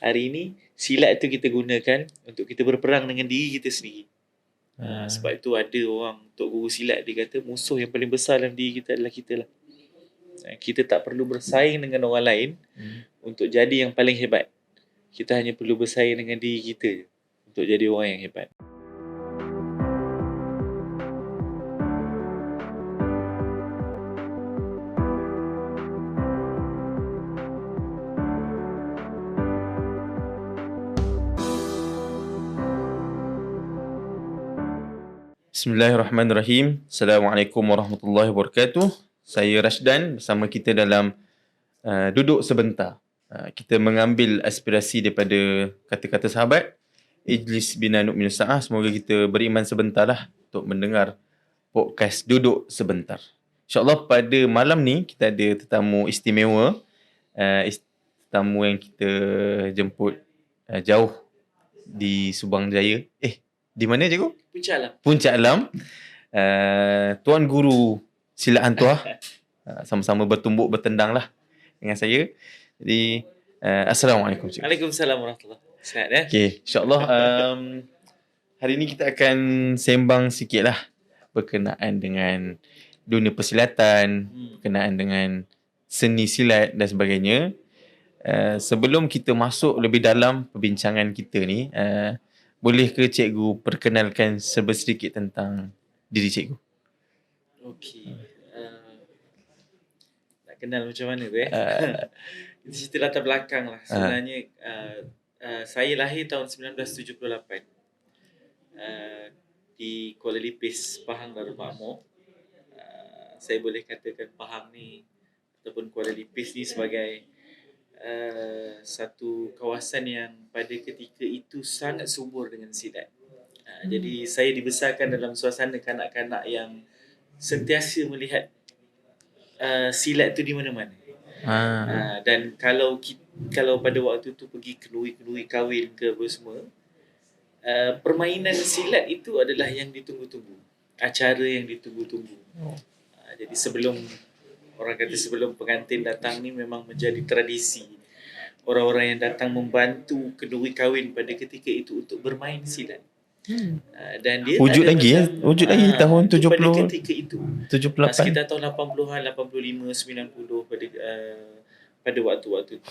Hari ini silat tu kita gunakan untuk kita berperang dengan diri kita sendiri. Sebab itu ada orang, Tok Guru Silat dia kata musuh yang paling besar dalam diri kita adalah kita lah. Kita tak perlu bersaing dengan orang lain untuk jadi yang paling hebat. Kita hanya perlu bersaing dengan diri kita je untuk jadi orang yang hebat. Bismillahirrahmanirrahim. Assalamualaikum warahmatullahi wabarakatuh. Saya Rashdan, bersama kita dalam Duduk Sebentar. Kita mengambil aspirasi daripada kata-kata sahabat Ijlis bin Anub bin Sa'ah. Semoga kita beriman sebentar lah untuk mendengar podcast Duduk Sebentar. InsyaAllah pada malam ni kita ada tetamu istimewa, tetamu yang kita jemput jauh di Subang Jaya. Di mana cikgu? Puncak Alam. Puncak Alam. Tuan Guru Silat Hantuah. Sama-sama bertumbuk bertendang lah dengan saya. Jadi, Assalamualaikum cikgu. Waalaikumsalam warahmatullahi wabarakatuh. Sihat ya? Okay, insyaAllah hari ni kita akan sembang sikit lah berkenaan dengan dunia persilatan, berkenaan dengan seni silat dan sebagainya. Sebelum kita masuk lebih dalam perbincangan kita ni, boleh ke cikgu perkenalkan sedikit tentang diri cikgu? Okey. Nak kenal macam mana tu Kita cerita latar belakang lah. Sebenarnya saya lahir tahun 1978 di Kuala Lipis, Pahang Darul Makmur. Saya boleh katakan Pahang ni ataupun Kuala Lipis ni sebagai satu kawasan yang pada ketika itu sangat subur dengan silat. Jadi saya dibesarkan dalam suasana kanak-kanak yang sentiasa melihat silat tu di mana-mana. Dan kalau pada waktu tu pergi kenduri kahwin ke apa semua, permainan silat itu adalah yang ditunggu-tunggu, acara yang ditunggu-tunggu. Jadi sebelum pengantin datang ni memang menjadi tradisi orang-orang yang datang membantu kenduri kahwin pada ketika itu untuk bermain silat. Dan dia wujud lagi tahun 70 pada ketika itu 78 sekitar tahun 80-an, 85, 90 pada waktu-waktu tu.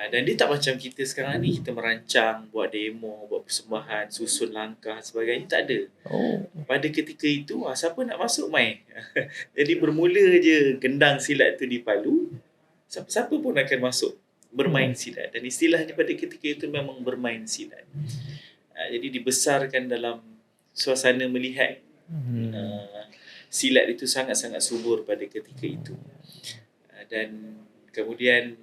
Dan dia tak macam kita sekarang ni, kita merancang, buat demo, buat persembahan, susun langkah sebagainya, tak ada. Pada ketika itu siapa nak masuk main. Jadi bermula je gendang silat tu di Palu, siapa pun akan masuk bermain silat. Dan istilahnya pada ketika itu memang bermain silat. Jadi dibesarkan dalam suasana melihat silat itu sangat-sangat subur pada ketika itu. Dan kemudian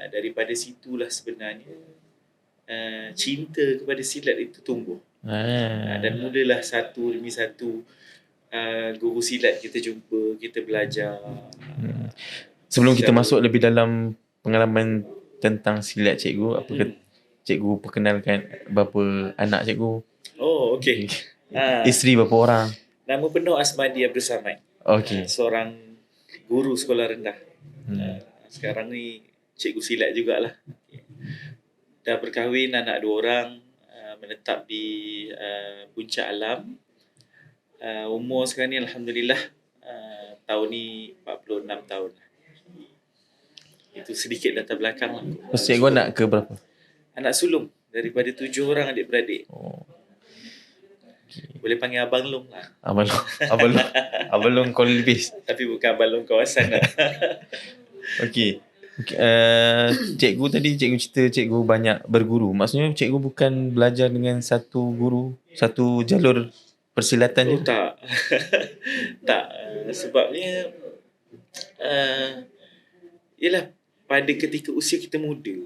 daripada situlah sebenarnya cinta kepada silat itu tumbuh. Dan mulalah satu demi satu guru silat kita jumpa, kita belajar. Sebelum kita masuk lebih dalam pengalaman tentang silat cikgu, cikgu perkenalkan berapa anak cikgu? Okey. Isteri berapa orang? Nama penuh Asmadi Abdul Samad. Okey. Seorang guru sekolah rendah. Sekarang ni cikgu silat jugalah. Dah berkahwin, anak 2 orang, menetap di Puncak Alam. Umur sekarang ni alhamdulillah tahun ni 46 tahun. Itu sedikit latar belakang lah. Cikgu anak ke berapa? Anak sulung daripada 7 orang adik-beradik. Boleh panggil Abang Long lah. Abang Long Kuala Lipis. Tapi bukan Abang Long kawasan lah. Okey. Cikgu tadi cikgu cerita cikgu banyak berguru. Maksudnya cikgu bukan belajar dengan satu guru, satu jalur persilatan je? Tak. Tak. Sebabnya ialah pada ketika usia kita muda,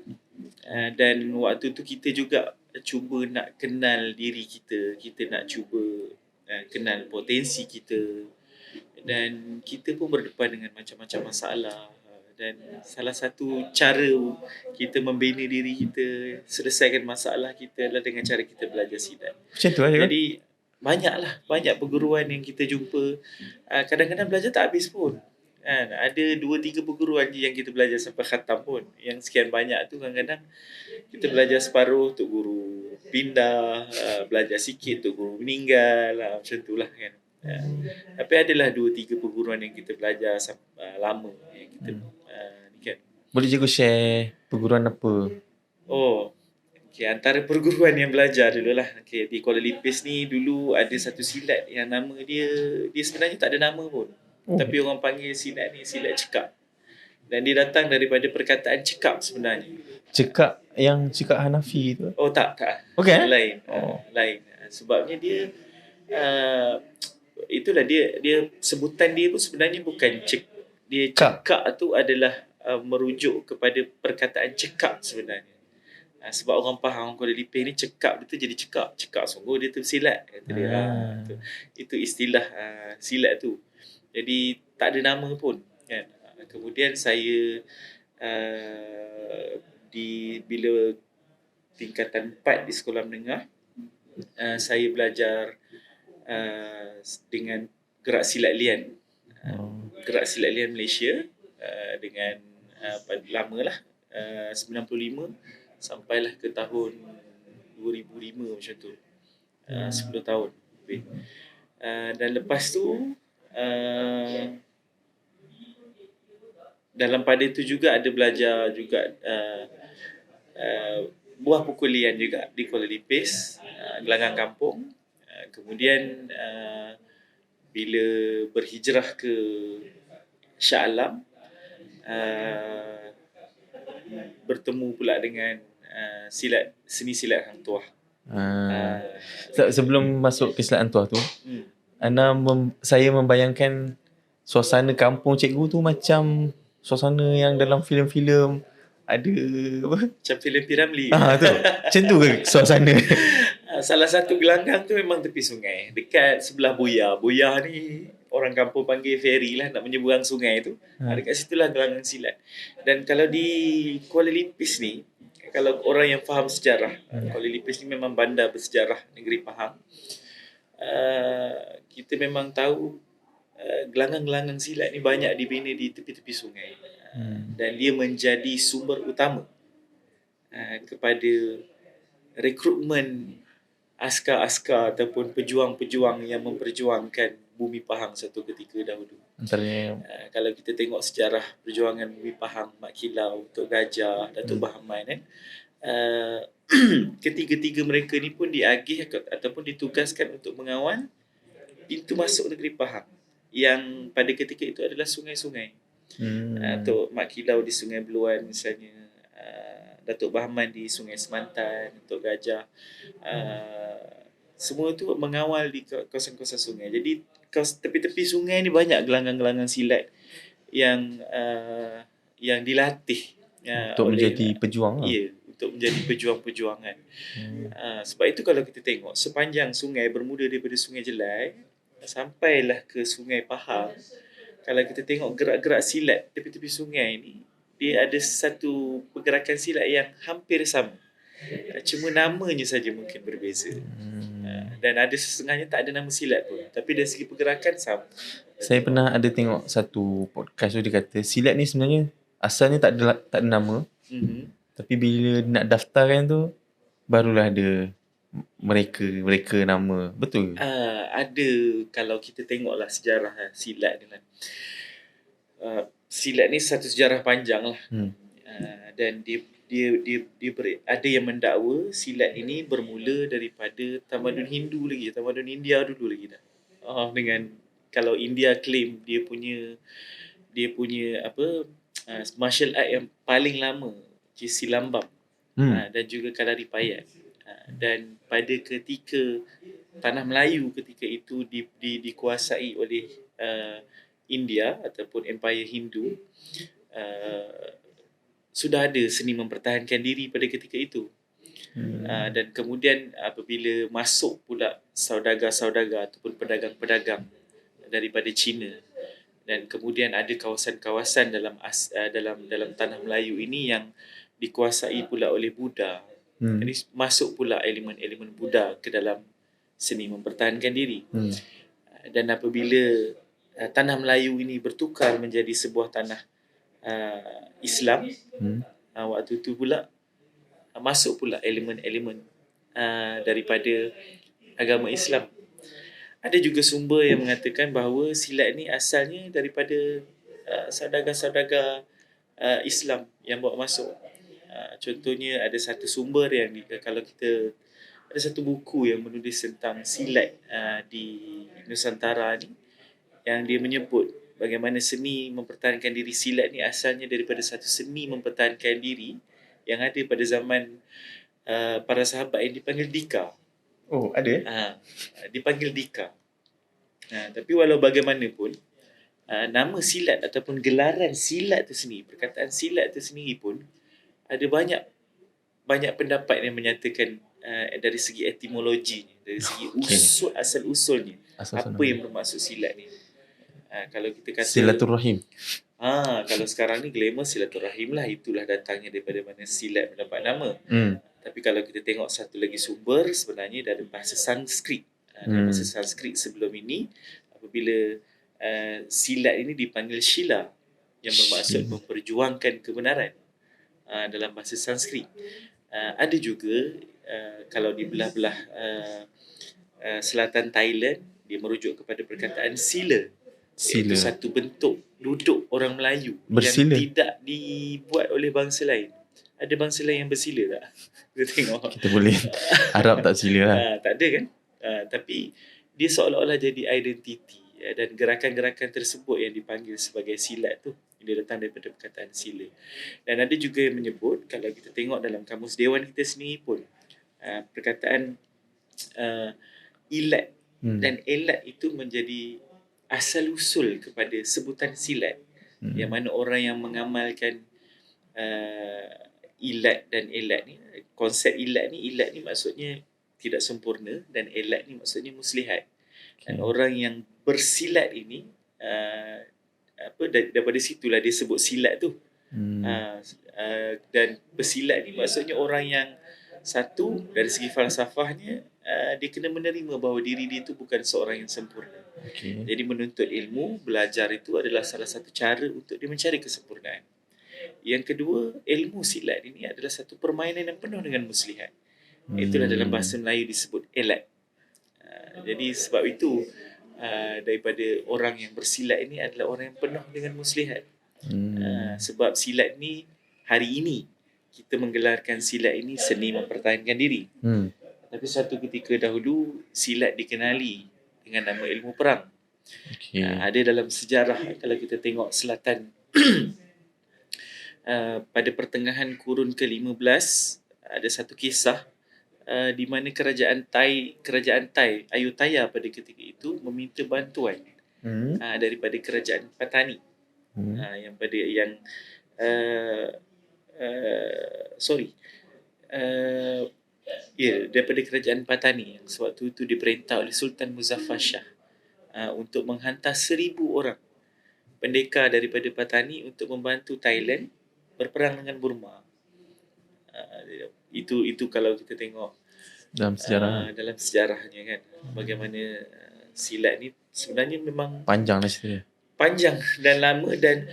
dan waktu tu kita juga cuba nak kenal diri kita, kita nak cuba kenal potensi kita, dan kita pun berdepan dengan macam-macam masalah. Dan salah satu cara kita membina diri kita, selesaikan masalah kita adalah dengan cara kita belajar silat. Macam tu aja. Jadi banyak perguruan yang kita jumpa. Kadang-kadang belajar tak habis pun. Kan ada 2-3 perguruan je yang kita belajar sampai khatam pun. Yang sekian banyak tu kadang-kadang kita belajar separuh, tok guru pindah, belajar sikit, tok guru meninggal, macam tu lah kan. Tapi adalah 2-3 perguruan yang kita belajar lama yang kita ni kan. Boleh cikgu share perguruan apa? Oh, okay, antara perguruan yang belajar dulu lah. Okay, di Kuala Lipis ni dulu ada satu silat yang nama dia sebenarnya tak ada nama pun. Tapi orang panggil silat ni silat cekak. Dan dia datang daripada perkataan cekap sebenarnya. Cekak yang cekak Hanafi tu? Oh tak. Okay. Lain. Lain. Sebabnya dia itulah dia sebutan dia pun sebenarnya bukan dia cekak tu adalah merujuk kepada perkataan cekap sebenarnya. Sebab orang faham Kuala Lumpur ni cekap dia tu jadi cekak sungguh dia tu silat kata dia. Itu istilah silat tu. Jadi tak ada nama pun kan. Kemudian saya bila tingkatan 4 di sekolah menengah saya belajar dengan gerak silat lian. Gerak silat lian Malaysia dengan lamalah 95 sampailah ke tahun 2005 macam tu. 10 tahun lebih. Dan lepas tu dalam pada itu juga ada belajar juga buah pukulian juga di Kuala Lipis, gelanggang kampung. Kemudian bila berhijrah ke Shah Alam, bertemu pula dengan seni silat Hang Tuah. Sebelum masuk ke silat Hang Tuah tu, saya membayangkan suasana kampung cikgu tu macam suasana yang dalam filem-filem ada apa? Macam filem P.Ramlee. Tu. Macam tu ke suasana? Salah satu gelanggang tu memang tepi sungai. Dekat sebelah Boya. Boya ni orang kampung panggil ferry lah nak menyeberang sungai tu. Dekat situlah gelanggang silat. Dan kalau di Kuala Lipis ni, kalau orang yang faham sejarah, Kuala Lipis ni memang bandar bersejarah negeri Pahang. Kita memang tahu gelanggang-gelanggang silat ni banyak dibina di tepi-tepi sungai. Dan dia menjadi sumber utama kepada rekrutmen askar-askar ataupun pejuang-pejuang yang memperjuangkan bumi Pahang satu ketika dahulu. Antaranya kalau kita tengok sejarah perjuangan bumi Pahang, Mat Kilau, Tok Gajah, Datuk Bahaman kan, ketiga-tiga mereka ni pun diagih ataupun ditugaskan untuk mengawal pintu masuk negeri Pahang yang pada ketika itu adalah sungai-sungai. Tok Mat Kilau di Sungai Beluan misalnya, Datuk Bahaman di Sungai Semantan, Tok Gajah, semua tu mengawal di kawasan-kawasan sungai. Jadi tepi-tepi sungai ni banyak gelanggang-gelanggang silat yang dilatih untuk menjadi pejuang. Ya, untuk menjadi pejuang-pejuangan. Sebab itu kalau kita tengok sepanjang sungai bermula daripada Sungai Jelai sampailah ke Sungai Pahang, kalau kita tengok gerak-gerak silat tepi-tepi sungai ni, dia ada satu pergerakan silat yang hampir sama. Cuma namanya saja mungkin berbeza. Dan ada setengahnya tak ada nama silat pun. Tapi dari segi pergerakan sama. Saya pernah ada tengok satu podcast tu, dia kata silat ni sebenarnya asalnya tak ada nama. Tapi bila nak daftarkan tu barulah ada mereka nama. Betul? Ada, kalau kita tengoklah sejarah silat ni kan. Silat ni satu sejarah panjang lah. Dan dia ada yang mendakwa silat ini bermula daripada tamadun Hindu lagi, tamadun India dulu lagi dah. Dengan kalau India claim dia punya martial art yang paling lama, silambam, dan juga kalaripayat. Dan pada ketika tanah Melayu ketika itu dikuasai oleh India ataupun Empire Hindu, sudah ada seni mempertahankan diri pada ketika itu. Dan kemudian apabila masuk pula saudagar-saudagar ataupun pedagang-pedagang daripada China, dan kemudian ada kawasan-kawasan dalam tanah Melayu ini yang dikuasai pula oleh Buddha. Jadi masuk pula elemen-elemen Buddha ke dalam seni mempertahankan diri. Dan apabila tanah Melayu ini bertukar menjadi sebuah tanah Islam, waktu tu pula masuk pula elemen-elemen daripada agama Islam. Ada juga sumber yang mengatakan bahawa silat ni asalnya daripada saudagar-saudagar Islam yang bawa masuk. Contohnya ada satu sumber yang kalau kita ada satu buku yang menulis tentang silat di Nusantara ni, yang dia menyebut bagaimana seni mempertahankan diri silat ni asalnya daripada satu seni mempertahankan diri yang ada pada zaman para sahabat yang dipanggil Dika. Oh, ada? Dipanggil Dika. Tapi walau bagaimanapun, nama silat ataupun gelaran silat tu sendiri, perkataan silat tu sendiri pun ada banyak pendapat yang menyatakan dari segi etimologinya, dari segi usul, asal usulnya, apa yang bermaksud silat ni. Kalau kita kata silaturahim. Kalau sekarang ni glamour silaturahim lah, itulah datangnya daripada mana silat mendapat nama. Tapi kalau kita tengok satu lagi sumber, sebenarnya dari bahasa Sanskrit. Dalam bahasa Sanskrit sebelum ini, apabila silat ini dipanggil Shila, yang bermaksud memperjuangkan kebenaran dalam bahasa Sanskrit. Ada juga kalau di belah-belah selatan Thailand, dia merujuk kepada perkataan sila. Itu satu bentuk duduk orang Melayu bersila, yang tidak dibuat oleh bangsa lain. Ada bangsa lain yang bersila tak? Kita tengok. Kita boleh Arab tak sila lah. Tak ada kan? Tapi dia seolah-olah jadi identiti, dan gerakan-gerakan tersebut yang dipanggil sebagai silat tu, dia datang daripada perkataan sila. Dan ada juga yang menyebut, kalau kita tengok dalam kamus Dewan kita sendiri pun, perkataan ilat dan elat itu menjadi asal usul kepada sebutan silat, yang mana orang yang mengamalkan ilat dan elat ni, konsep ilat ni maksudnya tidak sempurna, dan elat ni maksudnya muslihat. Dan orang yang bersilat ini daripada situlah dia sebut silat tu. Dan bersilat ni maksudnya orang yang satu, dari segi falsafahnya, dia kena menerima bahawa diri dia itu bukan seorang yang sempurna. Jadi menuntut ilmu, belajar itu adalah salah satu cara untuk dia mencari kesempurnaan. Yang kedua, ilmu silat ini adalah satu permainan yang penuh dengan muslihat. Itulah dalam bahasa Melayu disebut elat. Jadi sebab itu daripada orang yang bersilat ini adalah orang yang penuh dengan muslihat. Sebab silat ni, hari ini kita menggelarkan silat ini seni mempertahankan diri. Tapi satu ketika dahulu silat dikenali dengan nama ilmu perang. Ada dalam sejarah, kalau kita tengok selatan pada pertengahan kurun ke-15, ada satu kisah di mana kerajaan Thai Ayutthaya pada ketika itu meminta bantuan daripada kerajaan Patani, daripada kerajaan Patani yang sewaktu itu diperintah oleh Sultan Muzaffar Shah untuk menghantar 1,000 orang pendekar daripada Patani untuk membantu Thailand berperang dengan Burma. Itu kalau kita tengok dalam sejarahnya kan, bagaimana silat ni sebenarnya memang panjang dan lama. Dan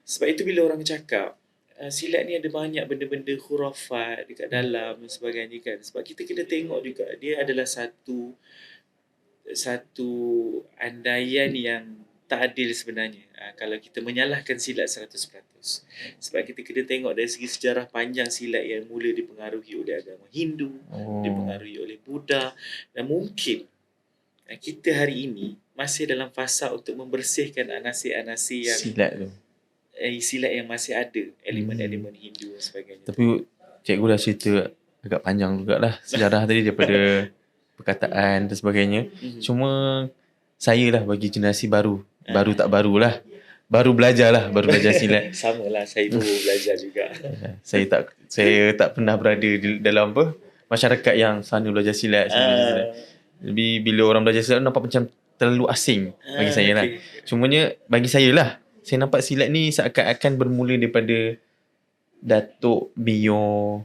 sebab itu bila orang cakap silat ni ada banyak benda-benda khurafat dekat dalam dan sebagainya kan, sebab kita kena tengok juga dia adalah satu andaian yang tak adil sebenarnya kalau kita menyalahkan silat 100%. Sebab kita kena tengok dari segi sejarah panjang silat yang mula dipengaruhi oleh agama Hindu, dipengaruhi oleh Buddha, dan mungkin kita hari ini masih dalam fasa untuk membersihkan anasir-anasir yang silat yang masih ada elemen-elemen Hindu dan sebagainya. Tapi cikgu dah cerita agak panjang jugalah sejarah tadi daripada perkataan dan sebagainya. Cuma saya lah bagi generasi baru belajar silat. Sama lah, saya pun belajar juga. Saya tak pernah berada di dalam masyarakat yang sana belajar silat. Jadi bila orang belajar silat nampak macam terlalu asing bagi saya lah. Cumanya bagi saya lah, saya nampak silat ni seakan-akan bermula daripada Datuk Bio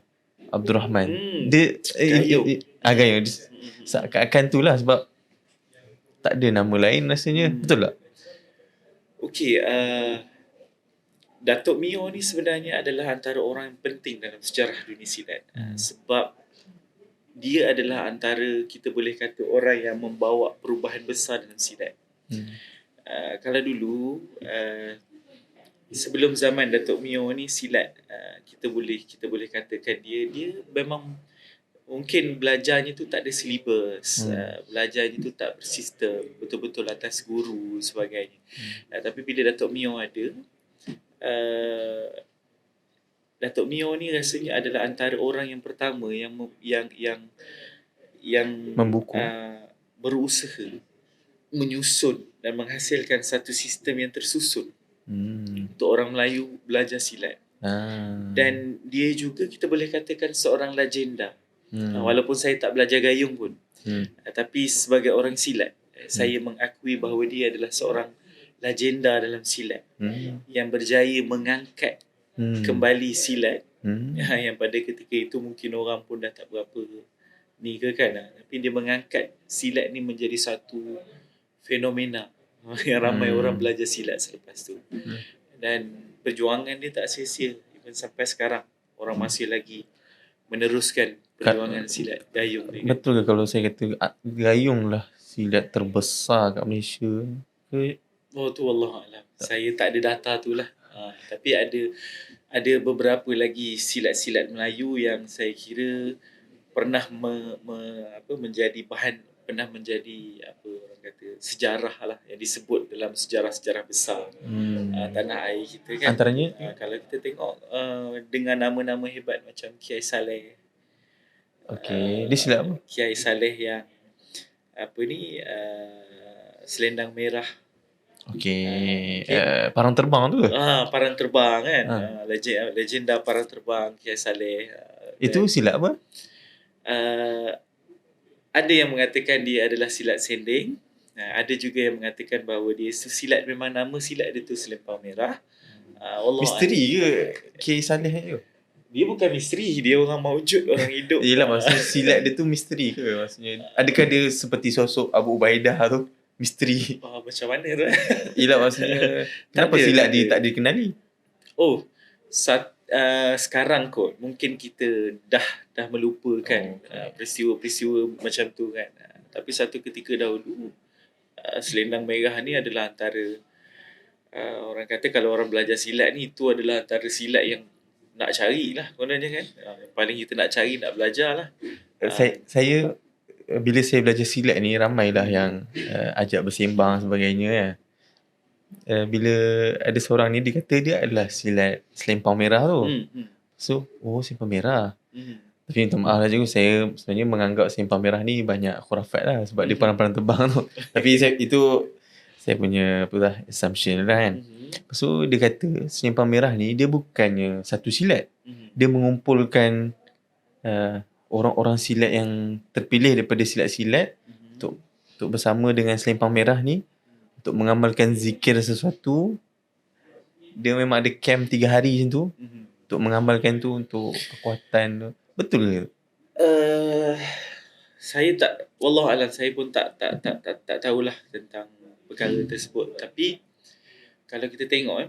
Abdul Rahman. Gayo. Seakan-akan tu lah, sebab tak ada nama lain rasanya. Betul tak? Okey, Datuk Mio ni sebenarnya adalah antara orang yang penting dalam sejarah dunia silat. Sebab dia adalah antara, kita boleh kata, orang yang membawa perubahan besar dalam silat. Kalau dulu, sebelum zaman Datuk Mio ni, silat kita boleh katakan dia memang mungkin belajarnya tu tak ada silibus, belajarnya tu tak bersistem, betul-betul atas guru sebagainya. Tapi bila Datuk Mio ada, Datuk Mio ni rasanya adalah antara orang yang pertama yang Membuku. berusaha menyusun dan menghasilkan satu sistem yang tersusun untuk orang Melayu belajar silat. Dan dia juga, kita boleh katakan, seorang legenda. Walaupun saya tak belajar gayung pun, tapi sebagai orang silat, saya mengakui bahawa dia adalah seorang legenda dalam silat yang berjaya mengangkat kembali silat yang pada ketika itu mungkin orang pun dah tak berapa ni ke kan, tapi dia mengangkat silat ni menjadi satu fenomena yang ramai orang belajar silat selepas tu. Dan perjuangan dia tak sia-sia, even sampai sekarang orang masih lagi meneruskan perjuangan silat gayung ni. Betul ke kalau saya kata gayung lah silat terbesar kat Malaysia ke? Oh tu wallahualam, saya tak ada data tu lah. Tapi ada beberapa lagi silat-silat Melayu yang saya kira pernah menjadi bahan, pernah menjadi orang kata sejarah lah, yang disebut dalam sejarah-sejarah besar tanah air kita kan. Antaranya kalau kita tengok dengan nama-nama hebat macam Kiai Saleh. Okey, dia silat apa? Kiai Saleh yang selendang merah. Okey, parang terbang tu ke? Parang terbang kan. Legenda parang terbang Kiai Saleh. Itu silat apa? Ada yang mengatakan dia adalah silat sending. Ada juga yang mengatakan bahawa dia silat, memang nama silat dia tu selempang merah. Misteri ke Kiai Saleh tu? Dia bukan misteri, dia orang maujud, orang hidup. Yelah, maksudnya silat dia tu misteri ke? Maksudnya adakah dia seperti sosok Abu Ubaidah tu? Misteri. Macam mana tu? Yelah, maksudnya kenapa silat dia tak dikenali? Sekarang kot mungkin kita dah melupakan peristiwa-peristiwa macam tu kan. Tapi satu ketika dahulu, selendang merah ni adalah antara orang kata, kalau orang belajar silat ni, itu adalah antara silat yang nak cari lah kononnya kan. Paling kita nak cari, nak belajar lah. Saya bila saya belajar silat ni, ramailah yang ajak bersembang sebagainya kan. Bila ada seorang ni, dia kata dia adalah silat selempang merah tu. So, selempang merah. Tapi minta maaf lah juga, saya sebenarnya menganggap selempang merah ni banyak khurafat lah, sebab dia parang-parang terbang tu. Tapi itu saya punya assumption lah kan. So dia kata selempang merah ni dia bukannya satu silat. Dia mengumpulkan orang-orang silat yang terpilih daripada silat-silat untuk bersama dengan selempang merah ni untuk mengamalkan zikir sesuatu. Dia memang ada camp 3 hari macam tu untuk mengamalkan tu, untuk kekuatan tu. Betul ke? Saya tak, wallahualam, saya pun tak tahulah tentang perkara tersebut. Tapi kalau kita tengok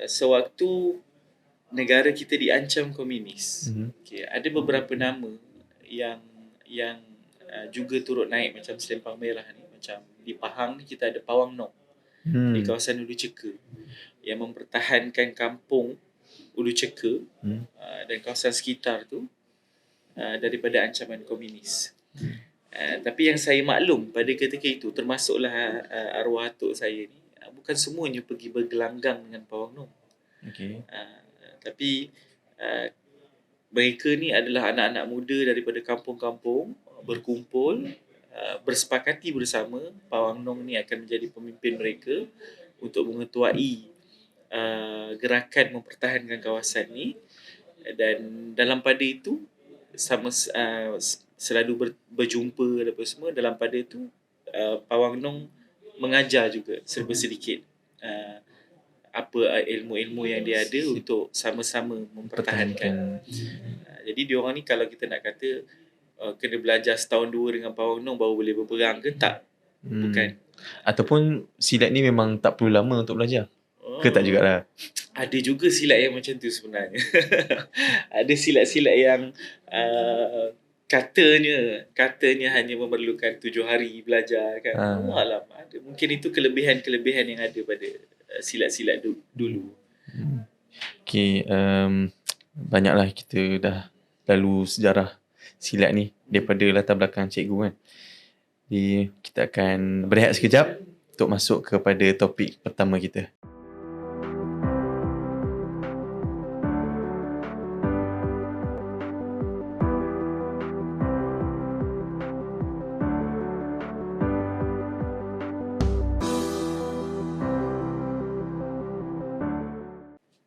sewaktu negara kita diancam komunis, ada beberapa nama yang juga turut naik macam selempang merah ni. Macam di Pahang ni kita ada Pawang Nong di kawasan Ulu Ceka yang mempertahankan kampung Ulu Ceka dan kawasan sekitar tu daripada ancaman komunis. Tapi yang saya maklum pada ketika itu, termasuklah arwah atuk saya ni, bukan semuanya pergi bergelanggang dengan Pawang Nong. Tapi mereka ni adalah anak-anak muda daripada kampung-kampung berkumpul, bersepakati bersama Pawang Nong ni akan menjadi pemimpin mereka untuk mengetuai gerakan mempertahankan kawasan ni. Dan dalam pada itu selalu berjumpa dan semua. Dalam pada itu Pawang Nong mengajar juga serba sedikit apa ilmu-ilmu yang dia ada untuk sama-sama mempertahankan. Jadi diorang ni, kalau kita nak kata kena belajar setahun dua dengan Pawang Nong baru boleh berperang ke, tak. Bukan. Ataupun silat ni memang tak perlu lama untuk belajar. Ke tak jugalah? Ada juga silat yang macam tu sebenarnya. Ada silat-silat yang katanya hanya memerlukan 7 hari belajar kan. Alam, ada. Mungkin itu kelebihan-kelebihan yang ada pada silat-silat dulu. Okay, banyaklah kita dah lalu sejarah silat ni daripada latar belakang cikgu kan. Jadi kita akan berehat sekejap untuk masuk kepada topik pertama kita.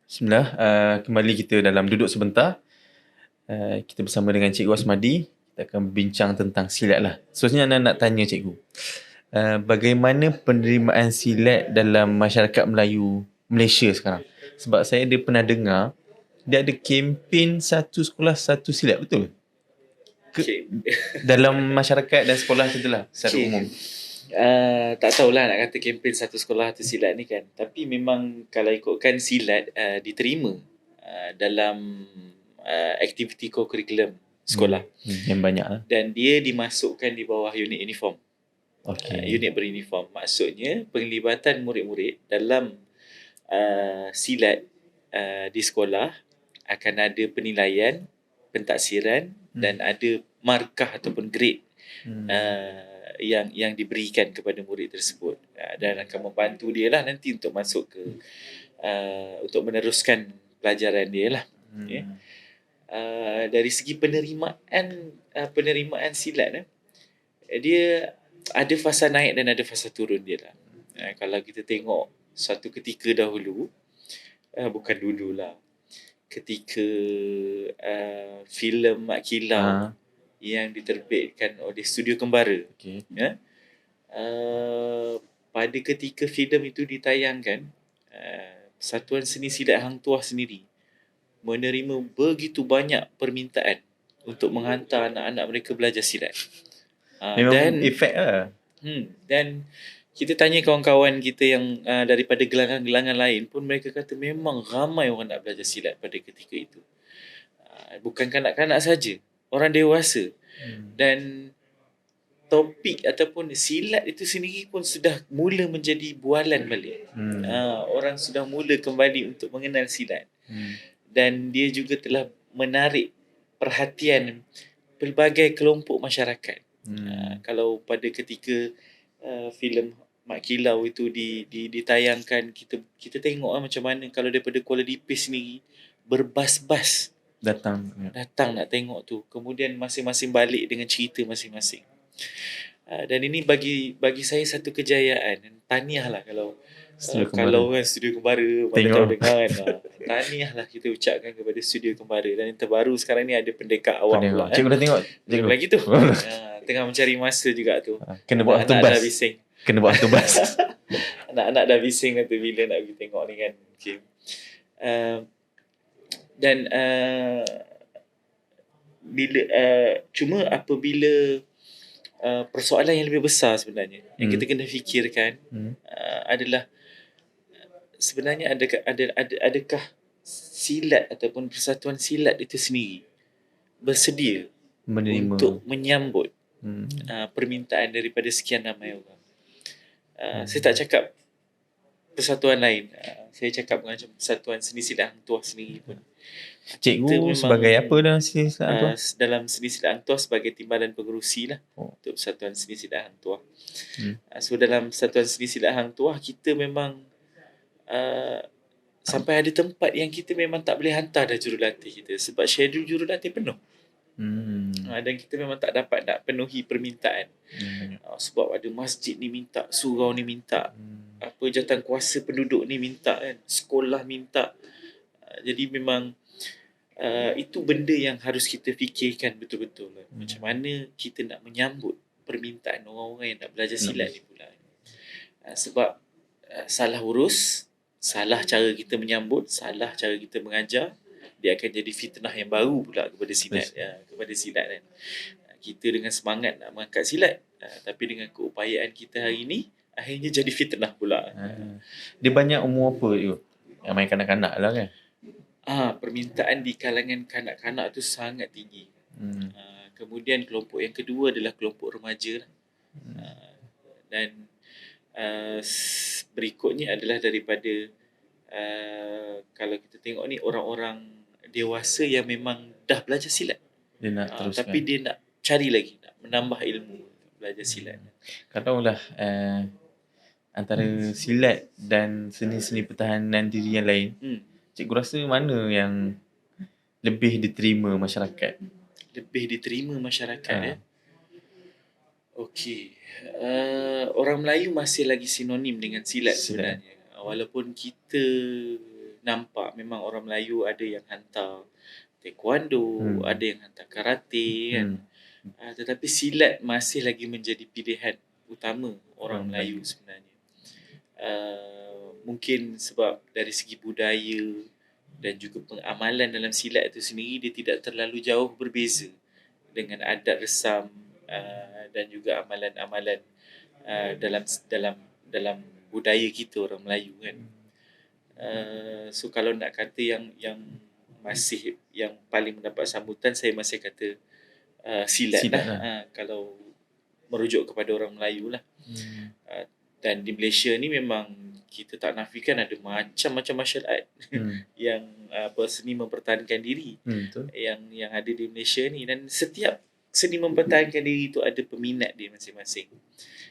Bismillah, kembali kita dalam duduk sebentar. Kita bersama dengan Cikgu Asmadi. Kita akan bincang tentang silat lah. Seterusnya Anda nak tanya Cikgu, bagaimana penerimaan silat dalam masyarakat Melayu Malaysia sekarang? Sebab saya ada pernah dengar dia ada kempen satu sekolah satu silat, betul? Dalam masyarakat dan sekolah macam itulah secara umum. Tak tahulah nak kata kempen satu sekolah satu silat ni kan. Tapi memang kalau ikutkan silat diterima dalam aktiviti co-curriculum sekolah. Yang banyak lah. Dan dia dimasukkan di bawah unit uniform. Unit beruniform. Maksudnya penglibatan murid-murid dalam silat di sekolah akan ada penilaian, pentaksiran dan ada markah ataupun grade yang diberikan kepada murid tersebut, dan akan membantu dia lah nanti untuk masuk ke untuk meneruskan pelajaran dia lah. Dari segi penerimaan silat, dia ada fasa naik dan ada fasa turun dia lah. Kalau kita tengok satu ketika dahulu, bukan dululah, ketika filem Mak Kilau yang diterbitkan oleh Studio Kembara, pada ketika filem itu ditayangkan, Satuan Seni Silat Hang Tuah sendiri menerima begitu banyak permintaan untuk menghantar anak-anak mereka belajar silat. Memang efek lah. Dan kita tanya kawan-kawan kita yang daripada gelangan-gelangan lain pun, mereka kata memang ramai orang nak belajar silat pada ketika itu. Bukan kanak-kanak saja, orang dewasa. Dan topik ataupun silat itu sendiri pun sudah mula menjadi bualan balik. Orang sudah mula kembali untuk mengenal silat. Dan dia juga telah menarik perhatian pelbagai kelompok masyarakat. Kalau pada ketika filem Mak Kilau itu ditayangkan, kita tengok macam mana kalau daripada Kuala Lipis sendiri berbas-bas datang nak tengok tu. Kemudian masing-masing balik dengan cerita masing-masing. Dan ini bagi saya satu kejayaan. Tahniah lah kalau kan Studio Kembara mana tahu dengar kan. Tahniah lah kita ucapkan kepada Studio Kembara. Dan yang terbaru sekarang ni ada Pendekat Awam pula. Cikgu dah tengok? Cikgu lagi tu. Tengah mencari masa juga tu. Kena buat autobus. Kena buat autobus. Anak-anak dah bising kata bila nak pergi tengok ni kan. Okay. Dan cuma apabila persoalan yang lebih besar sebenarnya yang kita kena fikirkan adalah sebenarnya adakah silat ataupun persatuan silat itu sendiri bersedia untuk menyambut permintaan daripada sekian ramai orang. Saya tak cakap persatuan lain, saya cakap macam Persatuan Seni Silat Hang Tuah sendiri pun. Cikgu sebagai apa dalam Seni Silat Hang Tuah? Dalam Seni Silat Hang Tuah sebagai timbalan pengerusi lah untuk Persatuan Seni Silat Hang Tuah. So dalam Persatuan Seni Silat Hang Tuah, kita memang sampai ada tempat yang kita memang tak boleh hantar dah jurulatih kita sebab schedule jurulatih penuh. Dan kita memang tak dapat nak penuhi permintaan. Sebab ada masjid ni minta, surau ni minta, apa jawatan kuasa penduduk ni minta kan, sekolah minta. Jadi memang itu benda yang harus kita fikirkan betul-betul lah. Macam mana kita nak menyambut permintaan orang-orang yang nak belajar silat ni pula. Sebab salah urus, salah cara kita menyambut, salah cara kita mengajar, dia akan jadi fitnah yang baru pula kepada silat, kepada silat kan. Kita dengan semangat nak mengangkat silat, tapi dengan keupayaan kita hari ini, akhirnya jadi fitnah pula. Dia banyak umur apa tu? Yang main kanak-kanak lah kan? Permintaan di kalangan kanak-kanak tu sangat tinggi. Kemudian kelompok yang kedua adalah kelompok remaja lah. Dan berikutnya adalah daripada kalau kita tengok ni orang-orang dewasa yang memang dah belajar silat. Dia nak teruskan. Tapi dia nak cari lagi, nak menambah ilmu belajar silat. Katakanlah antara silat dan seni-seni pertahanan diri yang lain, cikgu rasa mana yang lebih diterima masyarakat? Lebih diterima masyarakat Okey. Orang Melayu masih lagi sinonim dengan silat sebenarnya. Walaupun kita nampak memang orang Melayu ada yang hantar taekwondo, ada yang hantar karate kan. Tetapi silat masih lagi menjadi pilihan utama orang Melayu sebenarnya. Mungkin sebab dari segi budaya dan juga pengamalan dalam silat itu sendiri, dia tidak terlalu jauh berbeza dengan adat resam dan juga amalan-amalan dalam budaya kita orang Melayu kan. So kalau nak kata yang masih yang paling mendapat sambutan, saya masih kata silat lah. Kalau merujuk kepada orang Melayu lah. Dan di Malaysia ni memang kita tak nafikan ada macam-macam martial art yang seni mempertahankan diri yang ada di Malaysia ni. Dan setiap seni mempertahankan diri itu ada peminat dia masing-masing.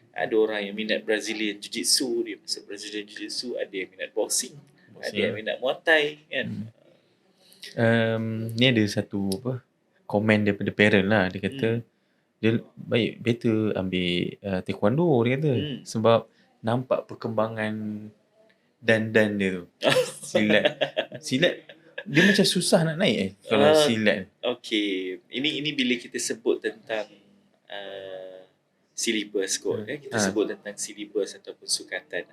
Ada orang yang minat Brazilian Jiu-Jitsu, dia masuk Brazilian Jiu-Jitsu. Ada yang minat boxing, ada yang minat Muay Thai kan. Ni ada satu komen daripada parent lah. Dia kata dia better ambil taekwondo, dia kata. Sebab nampak perkembangan dan dia tu. Silat dia macam susah nak naik kalau silat. Okey, ini bila kita sebut tentang silibus kot. Kita sebut tentang silibus ataupun sukatan.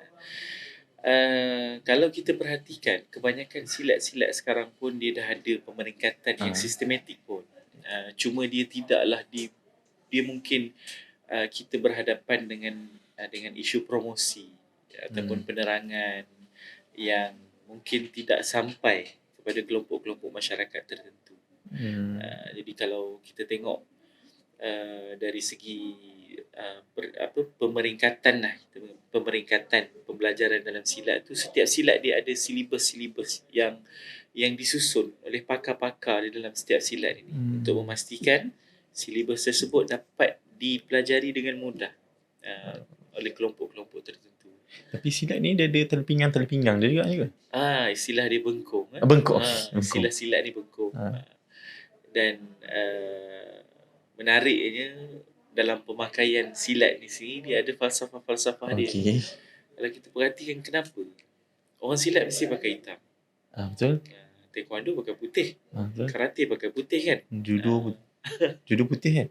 Kalau kita perhatikan, kebanyakan silat-silat sekarang pun dia dah ada pemeringkatan yang sistematik pun. Cuma dia tidaklah dia mungkin kita berhadapan dengan isu promosi ataupun penerangan yang mungkin tidak sampai kepada kelompok-kelompok masyarakat tertentu. Jadi kalau kita tengok dari segi pemeringkatan pembelajaran dalam silat tu, setiap silat dia ada silibus yang disusun oleh pakar-pakar di dalam setiap silat ini untuk memastikan silibus tersebut dapat dipelajari dengan mudah oleh kelompok-kelompok tertentu. Tapi silat ni dia ada terpinggang dia juga. Istilah dia bengkung. Bengkung. Istilah silat ni bengkung. Dan menariknya dalam pemakaian silat ni sendiri, dia ada falsafah-falsafah dia. Kalau kita perhatikan kenapa orang silat mesti pakai hitam. Betul. Taekwondo pakai putih. Karate pakai putih kan. Judo putih kan?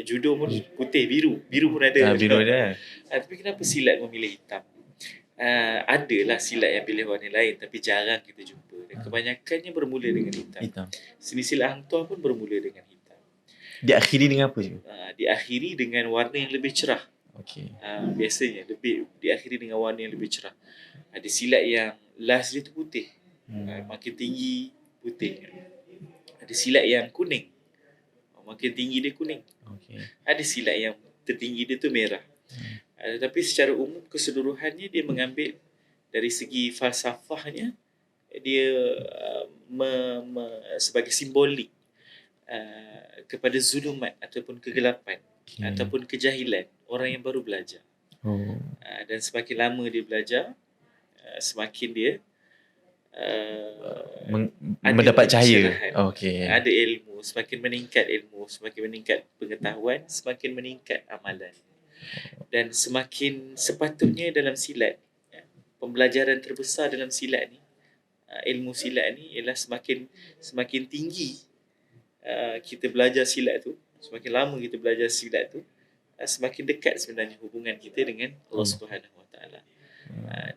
Judo pun putih, biru pun ada. Biru ada. Tapi kenapa silat memilih hitam? Adalah silat yang pilih warna lain, tapi jarang kita jumpa. Dan kebanyakannya bermula dengan hitam. Seni silat Hang Tuah pun bermula dengan hitam. Diakhiri dengan apa je? Diakhiri dengan warna yang lebih cerah. Biasanya diakhiri dengan warna yang lebih cerah. Ada silat yang last dia tu putih. Makin tinggi putih. Ada silat yang kuning. Makin tinggi dia kuning. Ada silat yang tertinggi dia tu merah. Tapi secara umum keseluruhannya dia mengambil dari segi falsafahnya, dia sebagai simbolik kepada zulumat ataupun kegelapan ataupun kejahilan orang yang baru belajar. Dan semakin lama dia belajar, semakin dia mendapat cahaya. Ada ilmu, semakin meningkat pengetahuan, semakin meningkat amalan. Dan semakin sepatutnya dalam silat, pembelajaran terbesar dalam silat ni, ilmu silat ni ialah semakin tinggi kita belajar silat tu, semakin lama kita belajar silat tu, semakin dekat sebenarnya hubungan kita dengan Allah Subhanahu Wa Taala.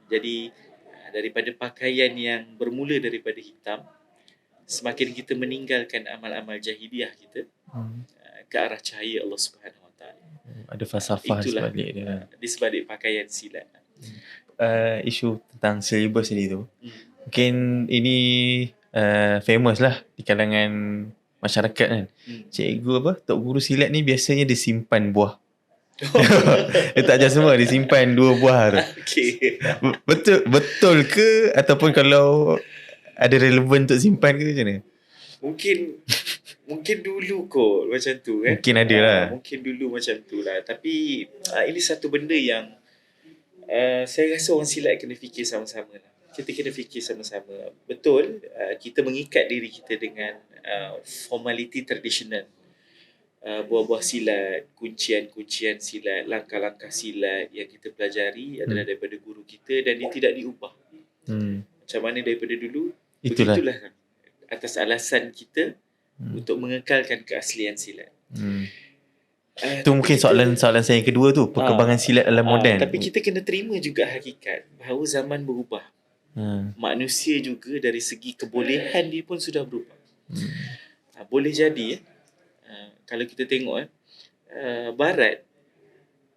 Jadi daripada pakaian yang bermula daripada hitam, semakin kita meninggalkan amal-amal jahiliah kita ke arah cahaya Allah Subhanahu Wa Taala. Ada falsafah Itulah sebalik dia. di sebalik pakaian silat. Isu tentang syllabus tadi tu. Mungkin ini famous lah di kalangan masyarakat kan. Cikgu apa? Tok guru silat ni biasanya dia simpan buah. Dia tak ajar semua, dia simpan 2 buah tu. Okay. Betul ke ataupun kalau ada relevan untuk simpan ke macam mana? Mungkin dulu kot macam tu kan. Mungkin ada lah. Mungkin dulu macam tu lah. Tapi ini satu benda yang saya rasa orang silat kena fikir sama-sama lah. Kita kena fikir sama-sama. Betul, kita mengikat diri kita dengan formality tradisional. Buah-buah silat, kuncian-kuncian silat, langkah-langkah silat yang kita pelajari adalah daripada guru kita dan dia tidak diubah. Macam mana daripada dulu, begitulah atas alasan kita untuk mengekalkan keaslian silat. Itu mungkin soalan saya yang kedua tu, perkembangan silat dalam moden. Tapi kita kena terima juga hakikat bahawa zaman berubah. Manusia juga dari segi kebolehan dia pun sudah berubah. Boleh jadi kalau kita tengok Barat,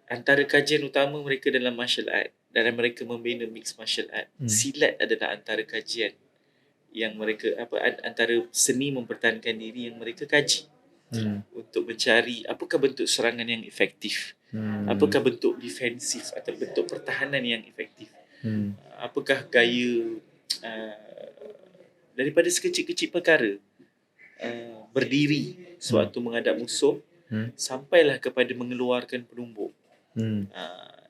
antara kajian utama mereka dalam martial art dan mereka membina mixed martial art, silat adalah antara kajian yang mereka antara seni mempertahankan diri yang mereka kaji untuk mencari apakah bentuk serangan yang efektif, apakah bentuk defensif atau bentuk pertahanan yang efektif, apakah gaya daripada sekecil-kecil perkara berdiri sewaktu menghadap musuh sampailah kepada mengeluarkan penumbuk.